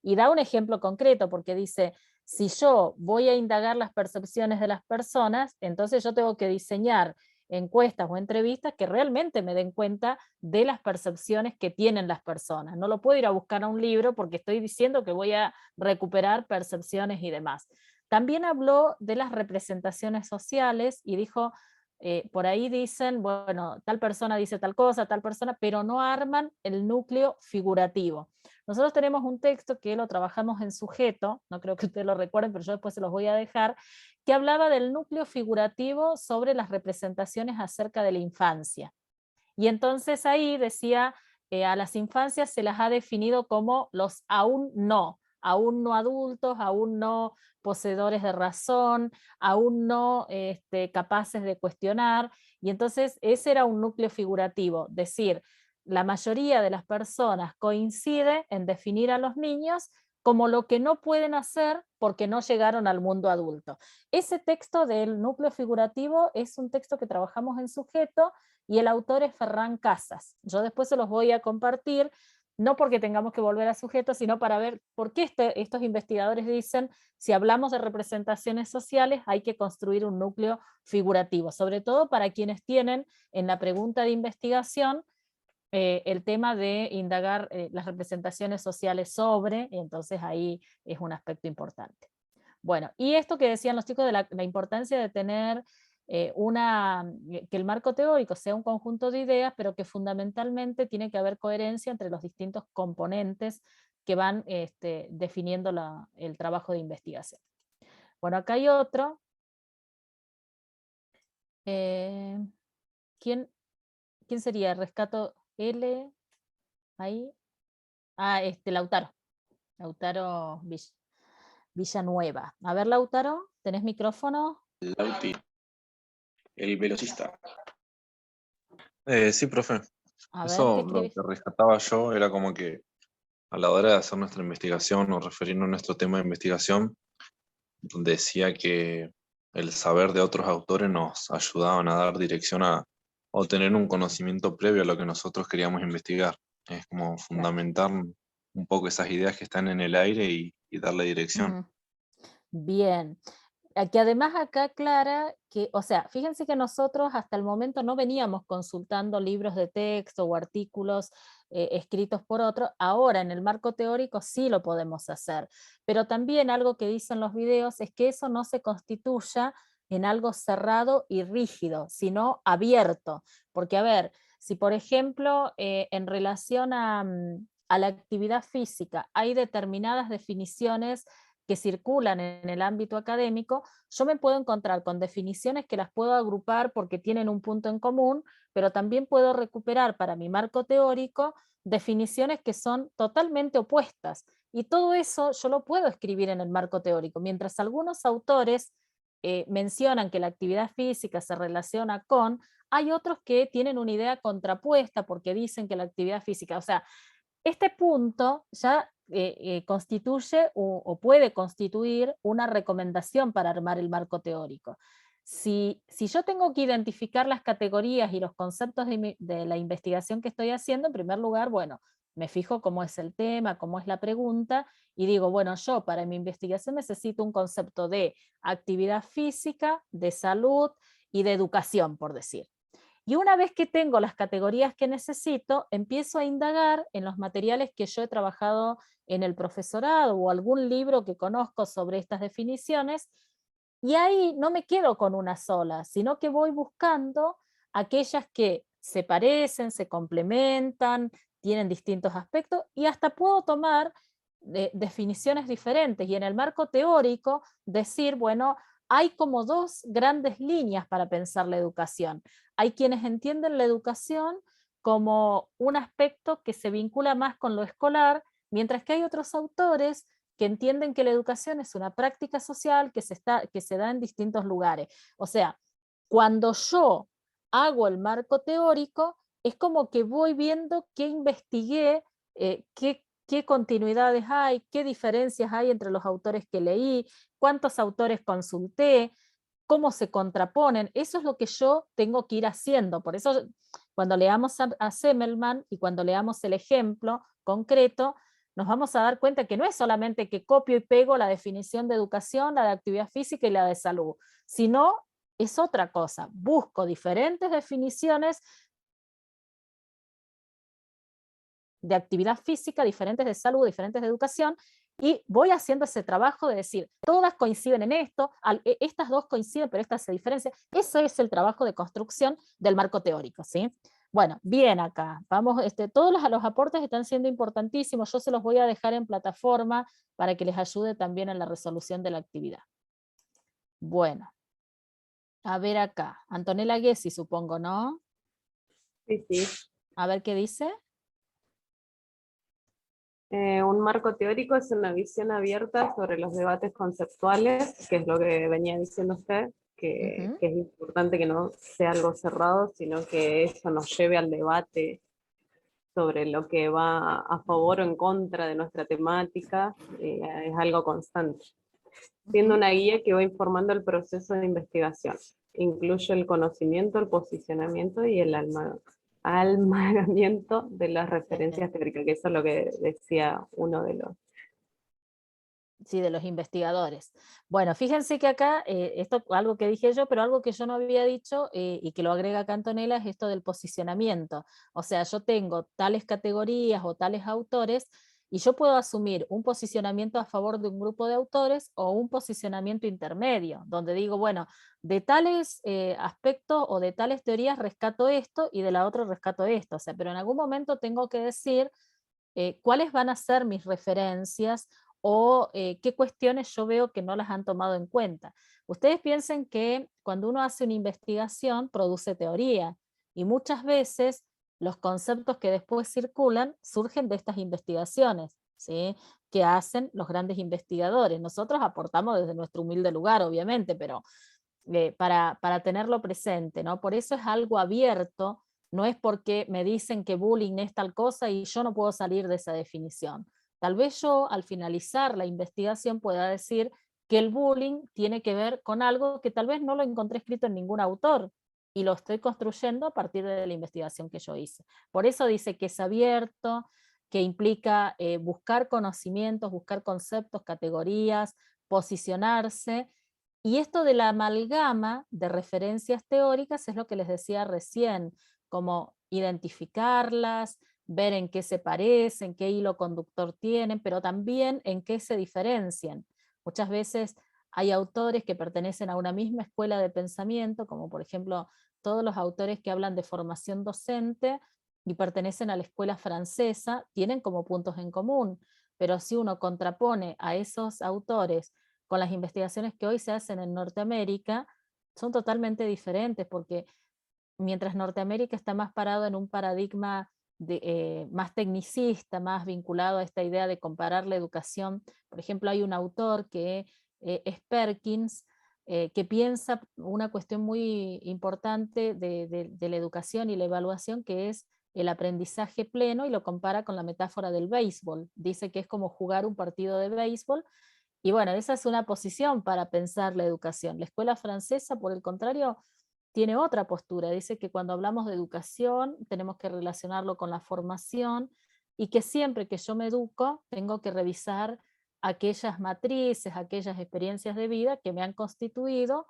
Y da un ejemplo concreto, porque dice, si yo voy a indagar las percepciones de las personas, entonces yo tengo que diseñar encuestas o entrevistas que realmente me den cuenta de las percepciones que tienen las personas. No lo puedo ir a buscar a un libro porque estoy diciendo que voy a recuperar percepciones y demás. También habló de las representaciones sociales y dijo, por ahí dicen, bueno, tal persona dice tal cosa, tal persona, pero no arman el núcleo figurativo. Nosotros tenemos un texto que lo trabajamos en sujeto, no creo que ustedes lo recuerden, pero yo después se los voy a dejar, que hablaba del núcleo figurativo sobre las representaciones acerca de la infancia. Y entonces ahí decía, a las infancias se las ha definido como los aún no adultos, aún no poseedores de razón, aún no capaces de cuestionar, y entonces ese era un núcleo figurativo, decir, la mayoría de las personas coincide en definir a los niños como lo que no pueden hacer porque no llegaron al mundo adulto. Ese texto del núcleo figurativo es un texto que trabajamos en Sujeto y el autor es Ferran Casas. Yo después se los voy a compartir, no porque tengamos que volver a Sujeto, sino para ver por qué estos investigadores dicen, si hablamos de representaciones sociales, hay que construir un núcleo figurativo, sobre todo para quienes tienen en la pregunta de investigación el tema de indagar las representaciones sociales sobre, y entonces ahí es un aspecto importante. Bueno, y esto que decían los chicos de la importancia de tener que el marco teórico sea un conjunto de ideas, pero que fundamentalmente tiene que haber coherencia entre los distintos componentes que van definiendo el trabajo de investigación. Bueno, acá hay otro. ¿Quién sería? Rescato L, ahí. Ah, Lautaro. Lautaro Villanueva. A ver, Lautaro, ¿tenés micrófono? Lauti, el velocista. Sí, profe. A ver, Eso ¿qué lo escribís? que rescataba yo era como que a la hora de hacer nuestra investigación o referirnos a nuestro tema de investigación, donde decía que el saber de otros autores nos ayudaban a dar dirección a obtener un conocimiento previo a lo que nosotros queríamos investigar. Es como fundamentar un poco esas ideas que están en el aire y darle dirección. Ujú. Bien. Que además acá aclara que, o sea, fíjense que nosotros hasta el momento no veníamos consultando libros de texto o artículos escritos por otros, ahora en el marco teórico sí lo podemos hacer, pero también algo que dicen los videos es que eso no se constituya en algo cerrado y rígido, sino abierto, porque a ver, si por ejemplo en relación a la actividad física hay determinadas definiciones que circulan en el ámbito académico, yo me puedo encontrar con definiciones que las puedo agrupar porque tienen un punto en común, pero también puedo recuperar para mi marco teórico definiciones que son totalmente opuestas. Y todo eso yo lo puedo escribir en el marco teórico, mientras algunos autores mencionan que la actividad física se relaciona con, hay otros que tienen una idea contrapuesta porque dicen que la actividad física, o sea, este punto ya constituye o puede constituir una recomendación para armar el marco teórico. Si yo tengo que identificar las categorías y los conceptos de la investigación que estoy haciendo, en primer lugar, bueno, me fijo cómo es el tema, cómo es la pregunta, y digo, bueno, yo para mi investigación necesito un concepto de actividad física, de salud y de educación, por decir. Y una vez que tengo las categorías que necesito, empiezo a indagar en los materiales que yo he trabajado en el profesorado o algún libro que conozco sobre estas definiciones, y ahí no me quedo con una sola, sino que voy buscando aquellas que se parecen, se complementan, tienen distintos aspectos, y hasta puedo tomar definiciones diferentes, y en el marco teórico decir, bueno, hay como dos grandes líneas para pensar la educación. Hay quienes entienden la educación como un aspecto que se vincula más con lo escolar, mientras que hay otros autores que entienden que la educación es una práctica social que se da en distintos lugares. O sea, cuando yo hago el marco teórico, es como que voy viendo qué investigué, qué continuidades hay, qué diferencias hay entre los autores que leí, cuántos autores consulté, cómo se contraponen. Eso es lo que yo tengo que ir haciendo. Por eso cuando leamos a Semmelman y cuando leamos el ejemplo concreto, nos vamos a dar cuenta que no es solamente que copio y pego la definición de educación, la de actividad física y la de salud, sino es otra cosa. Busco diferentes definiciones de actividad física, diferentes de salud, diferentes de educación, y voy haciendo ese trabajo de decir, todas coinciden en esto, estas dos coinciden, pero estas se diferencian. Ese es el trabajo de construcción del marco teórico, ¿sí? Bueno, bien acá, vamos, todos los aportes están siendo importantísimos, yo se los voy a dejar en plataforma para que les ayude también en la resolución de la actividad. Bueno, a ver acá, Antonella Gessi supongo, ¿no? Sí, sí. A ver qué dice. Un marco teórico es una visión abierta sobre los debates conceptuales, que es lo que venía diciendo usted, que es importante que no sea algo cerrado, sino que eso nos lleve al debate sobre lo que va a favor o en contra de nuestra temática, es algo constante. Siendo una guía que va informando el proceso de investigación. Incluye el conocimiento, el posicionamiento y el amalgamamiento de las referencias teóricas, que eso es lo que decía uno de los... Sí, de los investigadores. Bueno, fíjense que acá, esto algo que dije yo, pero algo que yo no había dicho y que lo agrega acá Antonella, es esto del posicionamiento. O sea, yo tengo tales categorías o tales autores y yo puedo asumir un posicionamiento a favor de un grupo de autores o un posicionamiento intermedio, donde digo, bueno, de tales aspectos o de tales teorías rescato esto y de la otra rescato esto. O sea, pero en algún momento tengo que decir cuáles van a ser mis referencias o qué cuestiones yo veo que no las han tomado en cuenta. Ustedes piensen que cuando uno hace una investigación produce teoría y muchas veces los conceptos que después circulan surgen de estas investigaciones, ¿sí?, que hacen los grandes investigadores. Nosotros aportamos desde nuestro humilde lugar, obviamente, pero para tenerlo presente, ¿no? Por eso es algo abierto, no es porque me dicen que bullying es tal cosa y yo no puedo salir de esa definición. Tal vez yo, al finalizar la investigación, pueda decir que el bullying tiene que ver con algo que tal vez no lo encontré escrito en ningún autor, y lo estoy construyendo a partir de la investigación que yo hice. Por eso dice que es abierto, que implica buscar conocimientos, buscar conceptos, categorías, posicionarse, y esto de la amalgama de referencias teóricas es lo que les decía recién, como identificarlas, ver en qué se parecen, qué hilo conductor tienen, pero también en qué se diferencian. Muchas veces hay autores que pertenecen a una misma escuela de pensamiento, como por ejemplo todos los autores que hablan de formación docente y pertenecen a la escuela francesa, tienen como puntos en común, pero si uno contrapone a esos autores con las investigaciones que hoy se hacen en Norteamérica, son totalmente diferentes, porque mientras Norteamérica está más parado en un paradigma más tecnicista, más vinculado a esta idea de comparar la educación. Por ejemplo, hay un autor que es Perkins, que piensa una cuestión muy importante de la educación y la evaluación, que es el aprendizaje pleno, y lo compara con la metáfora del béisbol. Dice que es como jugar un partido de béisbol, y bueno, esa es una posición para pensar la educación. La escuela francesa, por el contrario, tiene otra postura. Dice que cuando hablamos de educación tenemos que relacionarlo con la formación, y que siempre que yo me educo tengo que revisar aquellas matrices, aquellas experiencias de vida que me han constituido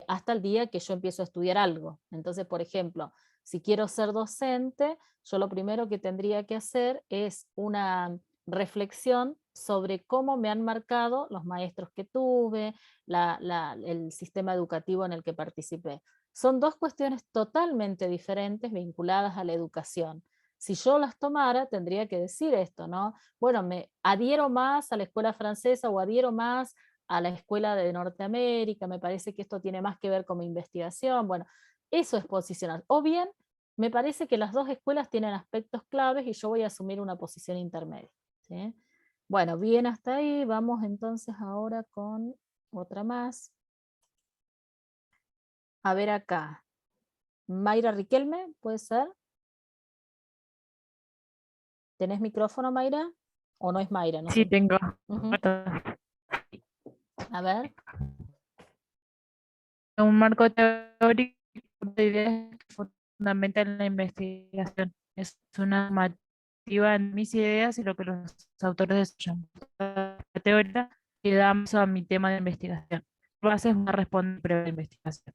hasta el día que yo empiezo a estudiar algo. Entonces, por ejemplo, si quiero ser docente, yo lo primero que tendría que hacer es una reflexión sobre cómo me han marcado los maestros que tuve, el sistema educativo en el que participé. Son dos cuestiones totalmente diferentes vinculadas a la educación. Si yo las tomara, tendría que decir esto, ¿no? Bueno, me adhiero más a la escuela francesa o adhiero más a la escuela de Norteamérica, me parece que esto tiene más que ver con mi investigación. Bueno, eso es posicionar. O bien, me parece que las dos escuelas tienen aspectos claves y yo voy a asumir una posición intermedia, ¿sí? Bueno, bien hasta ahí. Vamos entonces ahora con otra más. A ver acá. Mayra Riquelme, ¿puede ser? ¿Tenés micrófono, Mayra? ¿O no es Mayra? No Sí, sé. tengo. A ver. Un marco teórico de ideas que fundamenta la investigación. Es una normativa en mis ideas y lo que los autores desarrollan. La teoría que damos a mi tema de investigación. Bases a responder previa investigación.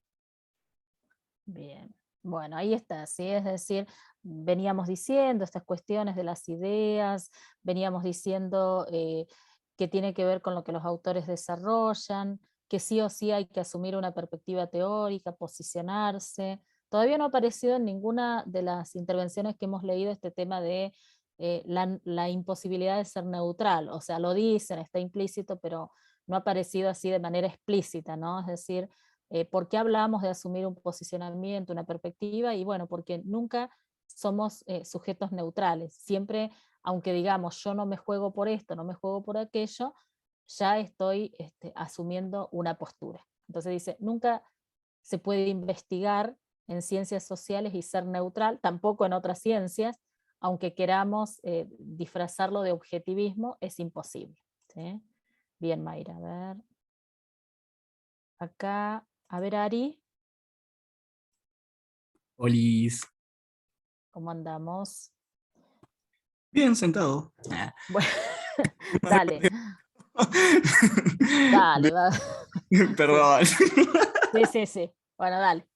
Bien. Bueno, ahí está, ¿sí? Es decir, veníamos diciendo estas cuestiones de las ideas, veníamos diciendo que tiene que ver con lo que los autores desarrollan, que sí o sí hay que asumir una perspectiva teórica, posicionarse. Todavía no ha aparecido en ninguna de las intervenciones que hemos leído este tema de la imposibilidad de ser neutral. O sea, lo dicen, está implícito, pero no ha aparecido así de manera explícita, ¿no? Es decir, ¿por qué hablamos de asumir un posicionamiento, una perspectiva? Y bueno, porque nunca somos sujetos neutrales. Siempre, aunque digamos, yo no me juego por esto, no me juego por aquello, ya estoy asumiendo una postura. Entonces dice, nunca se puede investigar en ciencias sociales y ser neutral, tampoco en otras ciencias, aunque queramos disfrazarlo de objetivismo, es imposible. ¿Sí? Bien, Mayra, a ver. Acá, a ver, Ari. Olis. ¿Cómo andamos? Bien, sentado. Bueno, dale. Dale, va. Perdón. Sí. Bueno, dale.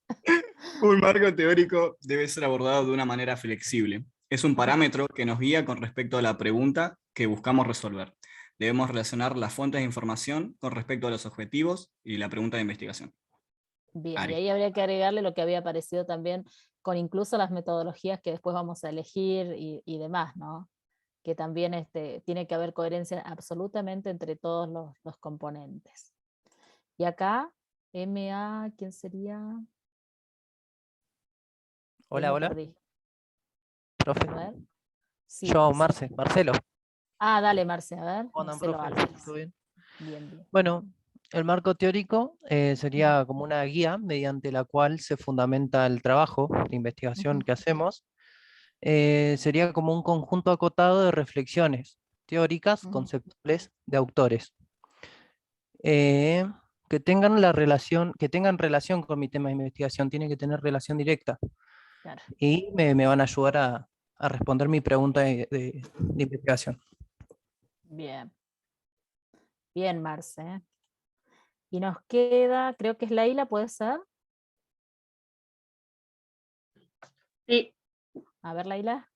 Un marco teórico debe ser abordado de una manera flexible. Es un parámetro que nos guía con respecto a la pregunta que buscamos resolver. Debemos relacionar las fuentes de información con respecto a los objetivos y la pregunta de investigación. Bien, Ari. y ahí habría que agregarle lo que había aparecido también con incluso las metodologías que después vamos a elegir y demás, ¿no? Que también tiene que haber coherencia absolutamente entre todos los componentes. Y acá, MA, ¿quién sería? Hola, Me hola. perdí. Profe. A ver. Sí, Yo, Marcelo. Ah, dale, Marce, a ver. ¿Cómo andan, Marcelo profe? Álvarez. ¿Todo bien? Bien. Bueno, el marco teórico sería como una guía mediante la cual se fundamenta el trabajo de investigación que hacemos. Sería como un conjunto acotado de reflexiones teóricas, conceptuales de autores. Que tengan relación con mi tema de investigación, tiene que tener relación directa. Claro. Y me van a ayudar a responder mi pregunta de investigación. Bien. Bien, Marce. Y nos queda, creo que es Leila, ¿puede ser? Sí. A ver, Leila.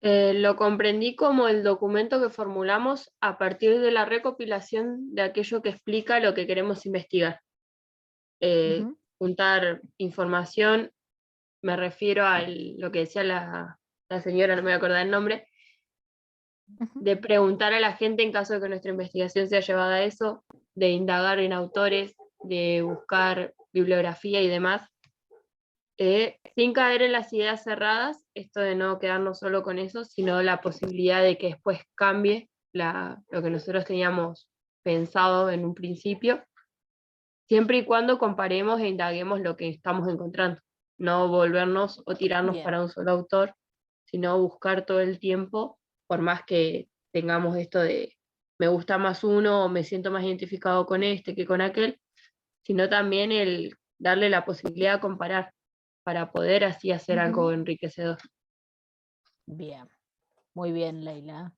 Lo comprendí como el documento que formulamos a partir de la recopilación de aquello que explica lo que queremos investigar. Juntar información, me refiero a lo que decía la señora, no me voy a acordar el nombre, de preguntar a la gente en caso de que nuestra investigación sea llevada a eso, de indagar en autores, de buscar bibliografía y demás, sin caer en las ideas cerradas, esto de no quedarnos solo con eso, sino la posibilidad de que después cambie lo que nosotros teníamos pensado en un principio, siempre y cuando comparemos e indaguemos lo que estamos encontrando, no volvernos o tirarnos para un solo autor, sino buscar todo el tiempo, por más que tengamos esto de me gusta más uno o me siento más identificado con este que con aquel, sino también el darle la posibilidad de comparar para poder así hacer algo enriquecedor. Bien, muy bien, Leila.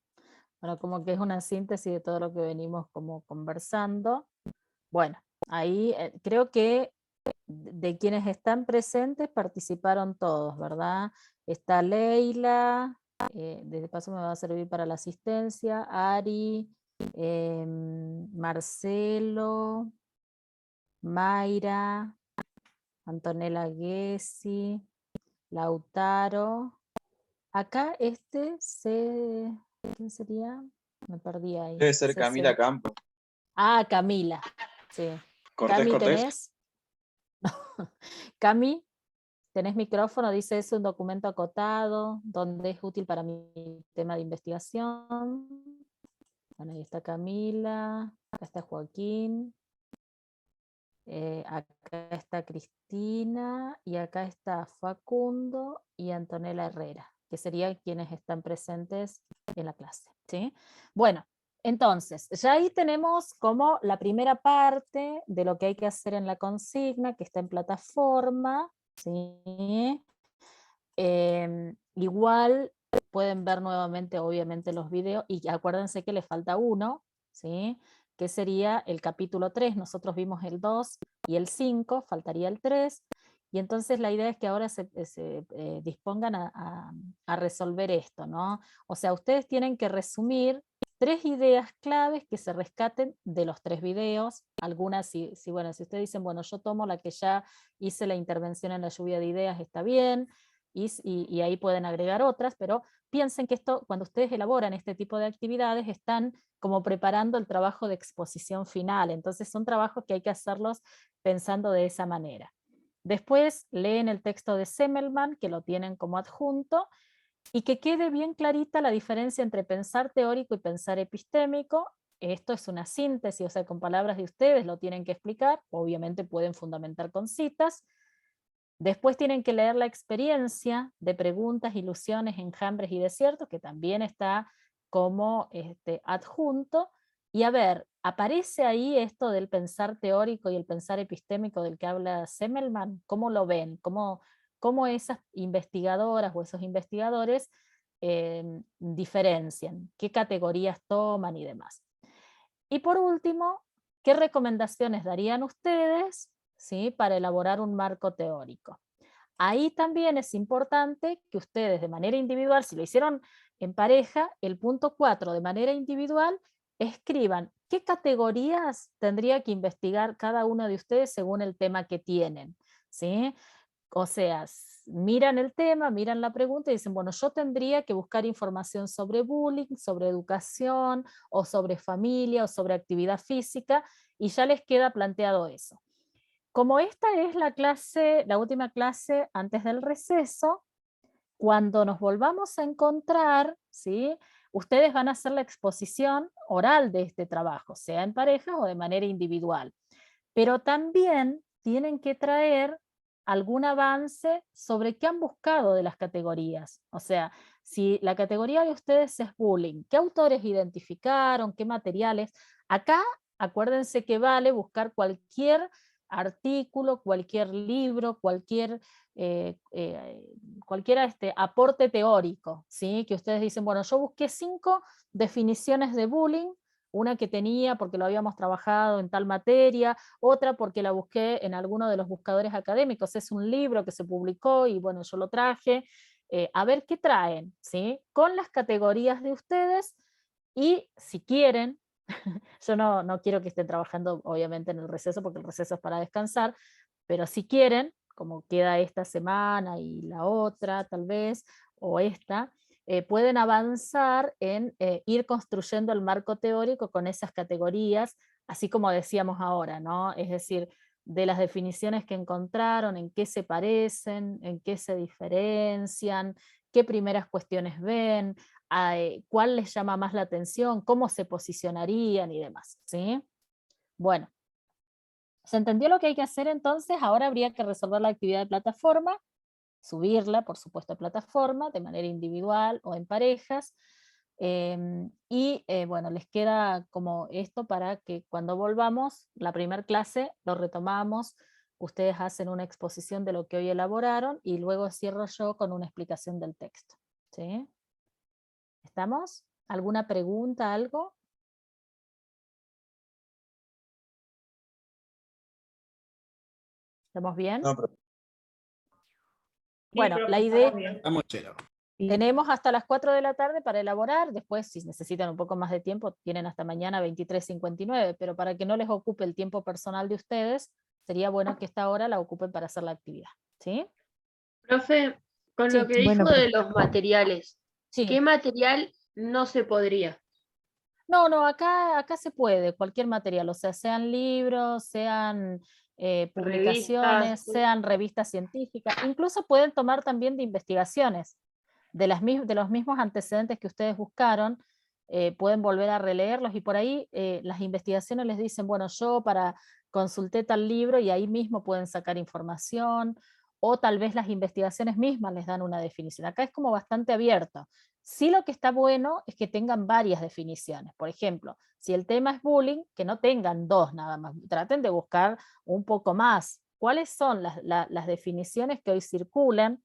Bueno, como que es una síntesis de todo lo que venimos como conversando. Bueno, ahí creo que de quienes están presentes participaron todos, ¿verdad? Está Leila, de paso me va a servir para la asistencia, Ari, Marcelo, Mayra, Antonella Gessi, Lautaro. Acá ¿quién sería? Me perdí ahí. Debe ser Camila Campos. Ah, Camila, sí. Cami, ¿tenés? Cami, ¿tenés micrófono? Dice, es un documento acotado, donde es útil para mi tema de investigación. Bueno, ahí está Camila, acá está Joaquín, acá está Cristina, y acá está Facundo y Antonella Herrera, que serían quienes están presentes en la clase, ¿sí? Bueno, entonces, ya ahí tenemos como la primera parte de lo que hay que hacer en la consigna, que está en plataforma, ¿sí? Igual pueden ver nuevamente, obviamente, los videos, y acuérdense que le falta uno, ¿sí? Que sería el capítulo 3, nosotros vimos el 2 y el 5, faltaría el 3, y entonces la idea es que ahora se dispongan a resolver esto, ¿no? O sea, ustedes tienen que resumir 3 ideas claves que se rescaten de los 3 videos, algunas bueno, si ustedes dicen, bueno, yo tomo la que ya hice la intervención en la lluvia de ideas, está bien, y ahí pueden agregar otras, pero piensen que esto, cuando ustedes elaboran este tipo de actividades, están como preparando el trabajo de exposición final, entonces son trabajos que hay que hacerlos pensando de esa manera. Después leen el texto de Semmelman, que lo tienen como adjunto, y que quede bien clarita la diferencia entre pensar teórico y pensar epistémico. Esto es una síntesis, o sea, con palabras de ustedes lo tienen que explicar, obviamente pueden fundamentar con citas. Después tienen que leer la experiencia de preguntas, ilusiones, enjambres y desiertos, que también está como adjunto. Y a ver, ¿aparece ahí esto del pensar teórico y el pensar epistémico del que habla Semmelmann? ¿Cómo lo ven? ¿Cómo esas investigadoras o esos investigadores diferencian? ¿Qué categorías toman y demás? Y por último, ¿qué recomendaciones darían ustedes, ¿sí?, para elaborar un marco teórico? Ahí también es importante que ustedes de manera individual, si lo hicieron en pareja, el punto 4 de manera individual, escriban qué categorías tendría que investigar cada uno de ustedes según el tema que tienen, ¿sí? O sea, miran el tema, miran la pregunta y dicen, bueno, yo tendría que buscar información sobre bullying, sobre educación, o sobre familia, o sobre actividad física, y ya les queda planteado eso. Como esta es la última clase antes del receso, cuando nos volvamos a encontrar, ¿sí?, ustedes van a hacer la exposición oral de este trabajo, sea en pareja o de manera individual. Pero también tienen que traer algún avance sobre qué han buscado de las categorías. O sea, si la categoría de ustedes es bullying, ¿qué autores identificaron? ¿Qué materiales? Acá, acuérdense que vale buscar cualquier artículo, cualquier libro, cualquier aporte teórico, ¿sí? Que ustedes dicen, bueno, yo busqué 5 definiciones de bullying, una que tenía porque lo habíamos trabajado en tal materia, otra porque la busqué en alguno de los buscadores académicos, es un libro que se publicó y bueno, yo lo traje, a ver qué traen, ¿sí? Con las categorías de ustedes, y si quieren, yo no quiero que estén trabajando obviamente en el receso, porque el receso es para descansar, pero si quieren, como queda esta semana y la otra tal vez, o esta, pueden avanzar en ir construyendo el marco teórico con esas categorías, así como decíamos ahora, ¿no? Es decir, de las definiciones que encontraron, en qué se parecen, en qué se diferencian, qué primeras cuestiones ven, cuál les llama más la atención, cómo se posicionarían y demás, ¿sí? Bueno, ¿se entendió lo que hay que hacer entonces? Ahora habría que resolver la actividad de plataforma, subirla, por supuesto, a plataforma, de manera individual o en parejas, bueno, les queda como esto para que cuando volvamos, la primera clase, lo retomamos, ustedes hacen una exposición de lo que hoy elaboraron, y luego cierro yo con una explicación del texto, ¿sí? ¿Estamos? ¿Alguna pregunta, algo? ¿Estamos bien? No, pero Bueno, Sí, la profe, idea... estamos bien. Estamos chero. Tenemos hasta las 4 de la tarde para elaborar, después si necesitan un poco más de tiempo, tienen hasta mañana 23:59, pero para que no les ocupe el tiempo personal de ustedes, sería bueno que esta hora la ocupen para hacer la actividad, ¿sí? Profe, con Sí, lo que dijo de los materiales, sí. ¿qué material no se podría? No, acá se puede, cualquier material, o sea, sean libros, sean publicaciones, Revistas. sean revistas científicas, incluso pueden tomar también de investigaciones, de los mismos antecedentes que ustedes buscaron, pueden volver a releerlos, y por ahí las investigaciones les dicen, bueno, yo consulté tal libro, y ahí mismo pueden sacar información, o tal vez las investigaciones mismas les dan una definición. Acá es como bastante abierto. Sí, lo que está bueno es que tengan varias definiciones. Por ejemplo, si el tema es bullying, que no tengan 2 nada más, traten de buscar un poco más. ¿Cuáles son las definiciones que hoy circulan?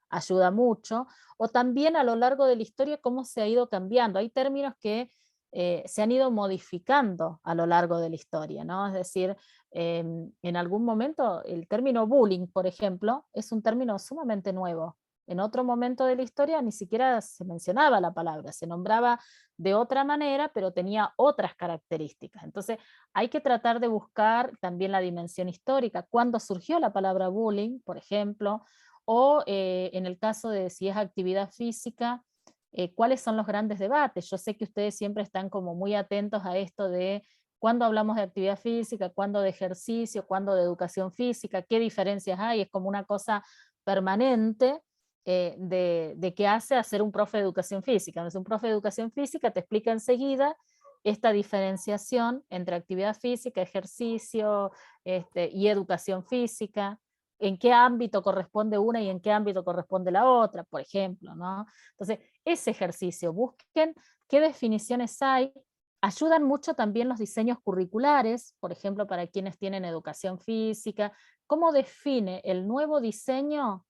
Ayuda mucho. O también a lo largo de la historia cómo se ha ido cambiando. Hay términos que se han ido modificando a lo largo de la historia, ¿no? Es decir, en algún momento el término bullying, por ejemplo, es un término sumamente nuevo. En otro momento de la historia ni siquiera se mencionaba la palabra, se nombraba de otra manera, pero tenía otras características. Entonces hay que tratar de buscar también la dimensión histórica, cuándo surgió la palabra bullying, por ejemplo, o en el caso de si es actividad física, cuáles son los grandes debates. Yo sé que ustedes siempre están como muy atentos a esto de cuándo hablamos de actividad física, cuándo de ejercicio, cuándo de educación física, qué diferencias hay, es como una cosa permanente de qué hace hacer un profe de educación física. Entonces, un profe de educación física te explica enseguida esta diferenciación entre actividad física, ejercicio y educación física. en qué ámbito corresponde una y en qué ámbito corresponde la otra, por ejemplo, ¿no? Entonces, ese ejercicio, busquen qué definiciones hay. Ayudan mucho también los diseños curriculares, por ejemplo, para quienes tienen educación física. ¿Cómo define el nuevo diseño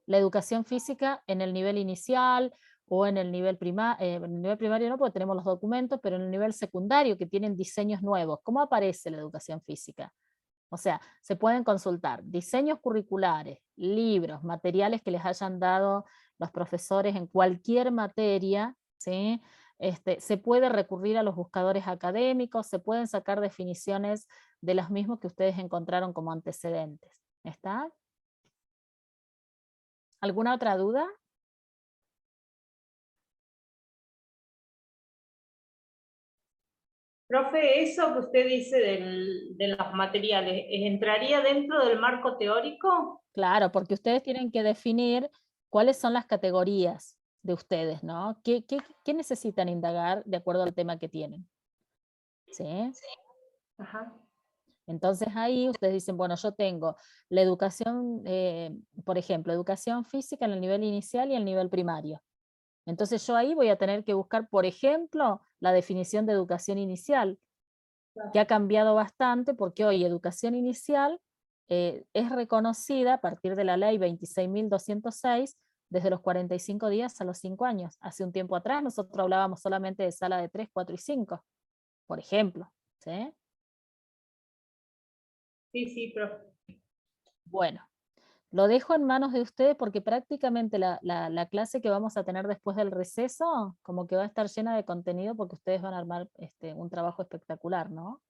la educación física en el nivel inicial o en el nivel primario no, porque tenemos los documentos, pero en el nivel secundario que tienen diseños nuevos? ¿Cómo aparece la educación física? O sea, se pueden consultar diseños curriculares, libros, materiales que les hayan dado los profesores en cualquier materia, ¿sí? Se puede recurrir a los buscadores académicos, se pueden sacar definiciones de los mismos que ustedes encontraron como antecedentes. ¿Está? ¿Alguna otra duda? Profe, eso que usted dice de los materiales, ¿entraría dentro del marco teórico? Claro, porque ustedes tienen que definir cuáles son las categorías de ustedes, ¿no? ¿Qué necesitan indagar de acuerdo al tema que tienen? ¿Sí? Ajá. Entonces ahí ustedes dicen, bueno, yo tengo la educación, por ejemplo, educación física en el nivel inicial y el nivel primario. Entonces yo ahí voy a tener que buscar, por ejemplo, la definición de educación inicial, que ha cambiado bastante porque hoy educación inicial es reconocida a partir de la ley 26.206 desde los 45 días a los 5 años. Hace un tiempo atrás nosotros hablábamos solamente de sala de 3, 4 y 5, por ejemplo. ¿Sí? Sí, profe. Bueno, lo dejo en manos de ustedes porque prácticamente la clase que vamos a tener después del receso como que va a estar llena de contenido porque ustedes van a armar un trabajo espectacular, ¿no?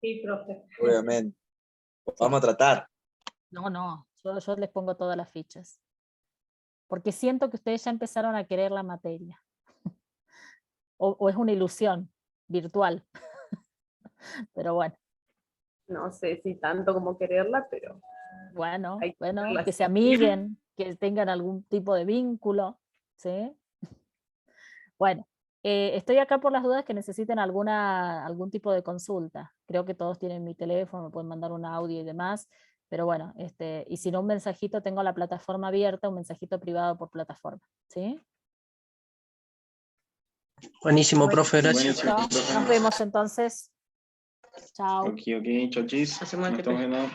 Sí, profe. Obviamente. Vamos a tratar. No, yo les pongo todas las fichas. Porque siento que ustedes ya empezaron a querer la materia. o es una ilusión virtual. Pero bueno. No sé si tanto como quererla, pero... Bueno, que se amiguen, que tengan algún tipo de vínculo, ¿sí? Bueno, estoy acá por las dudas que necesiten algún tipo de consulta. Creo que todos tienen mi teléfono, me pueden mandar un audio y demás, pero bueno, y si no un mensajito, tengo la plataforma abierta, un mensajito privado por plataforma, ¿sí? Buenísimo, profe, gracias. Nos vemos entonces. Chao. Ok, chau, chis. Nos estamos viendo.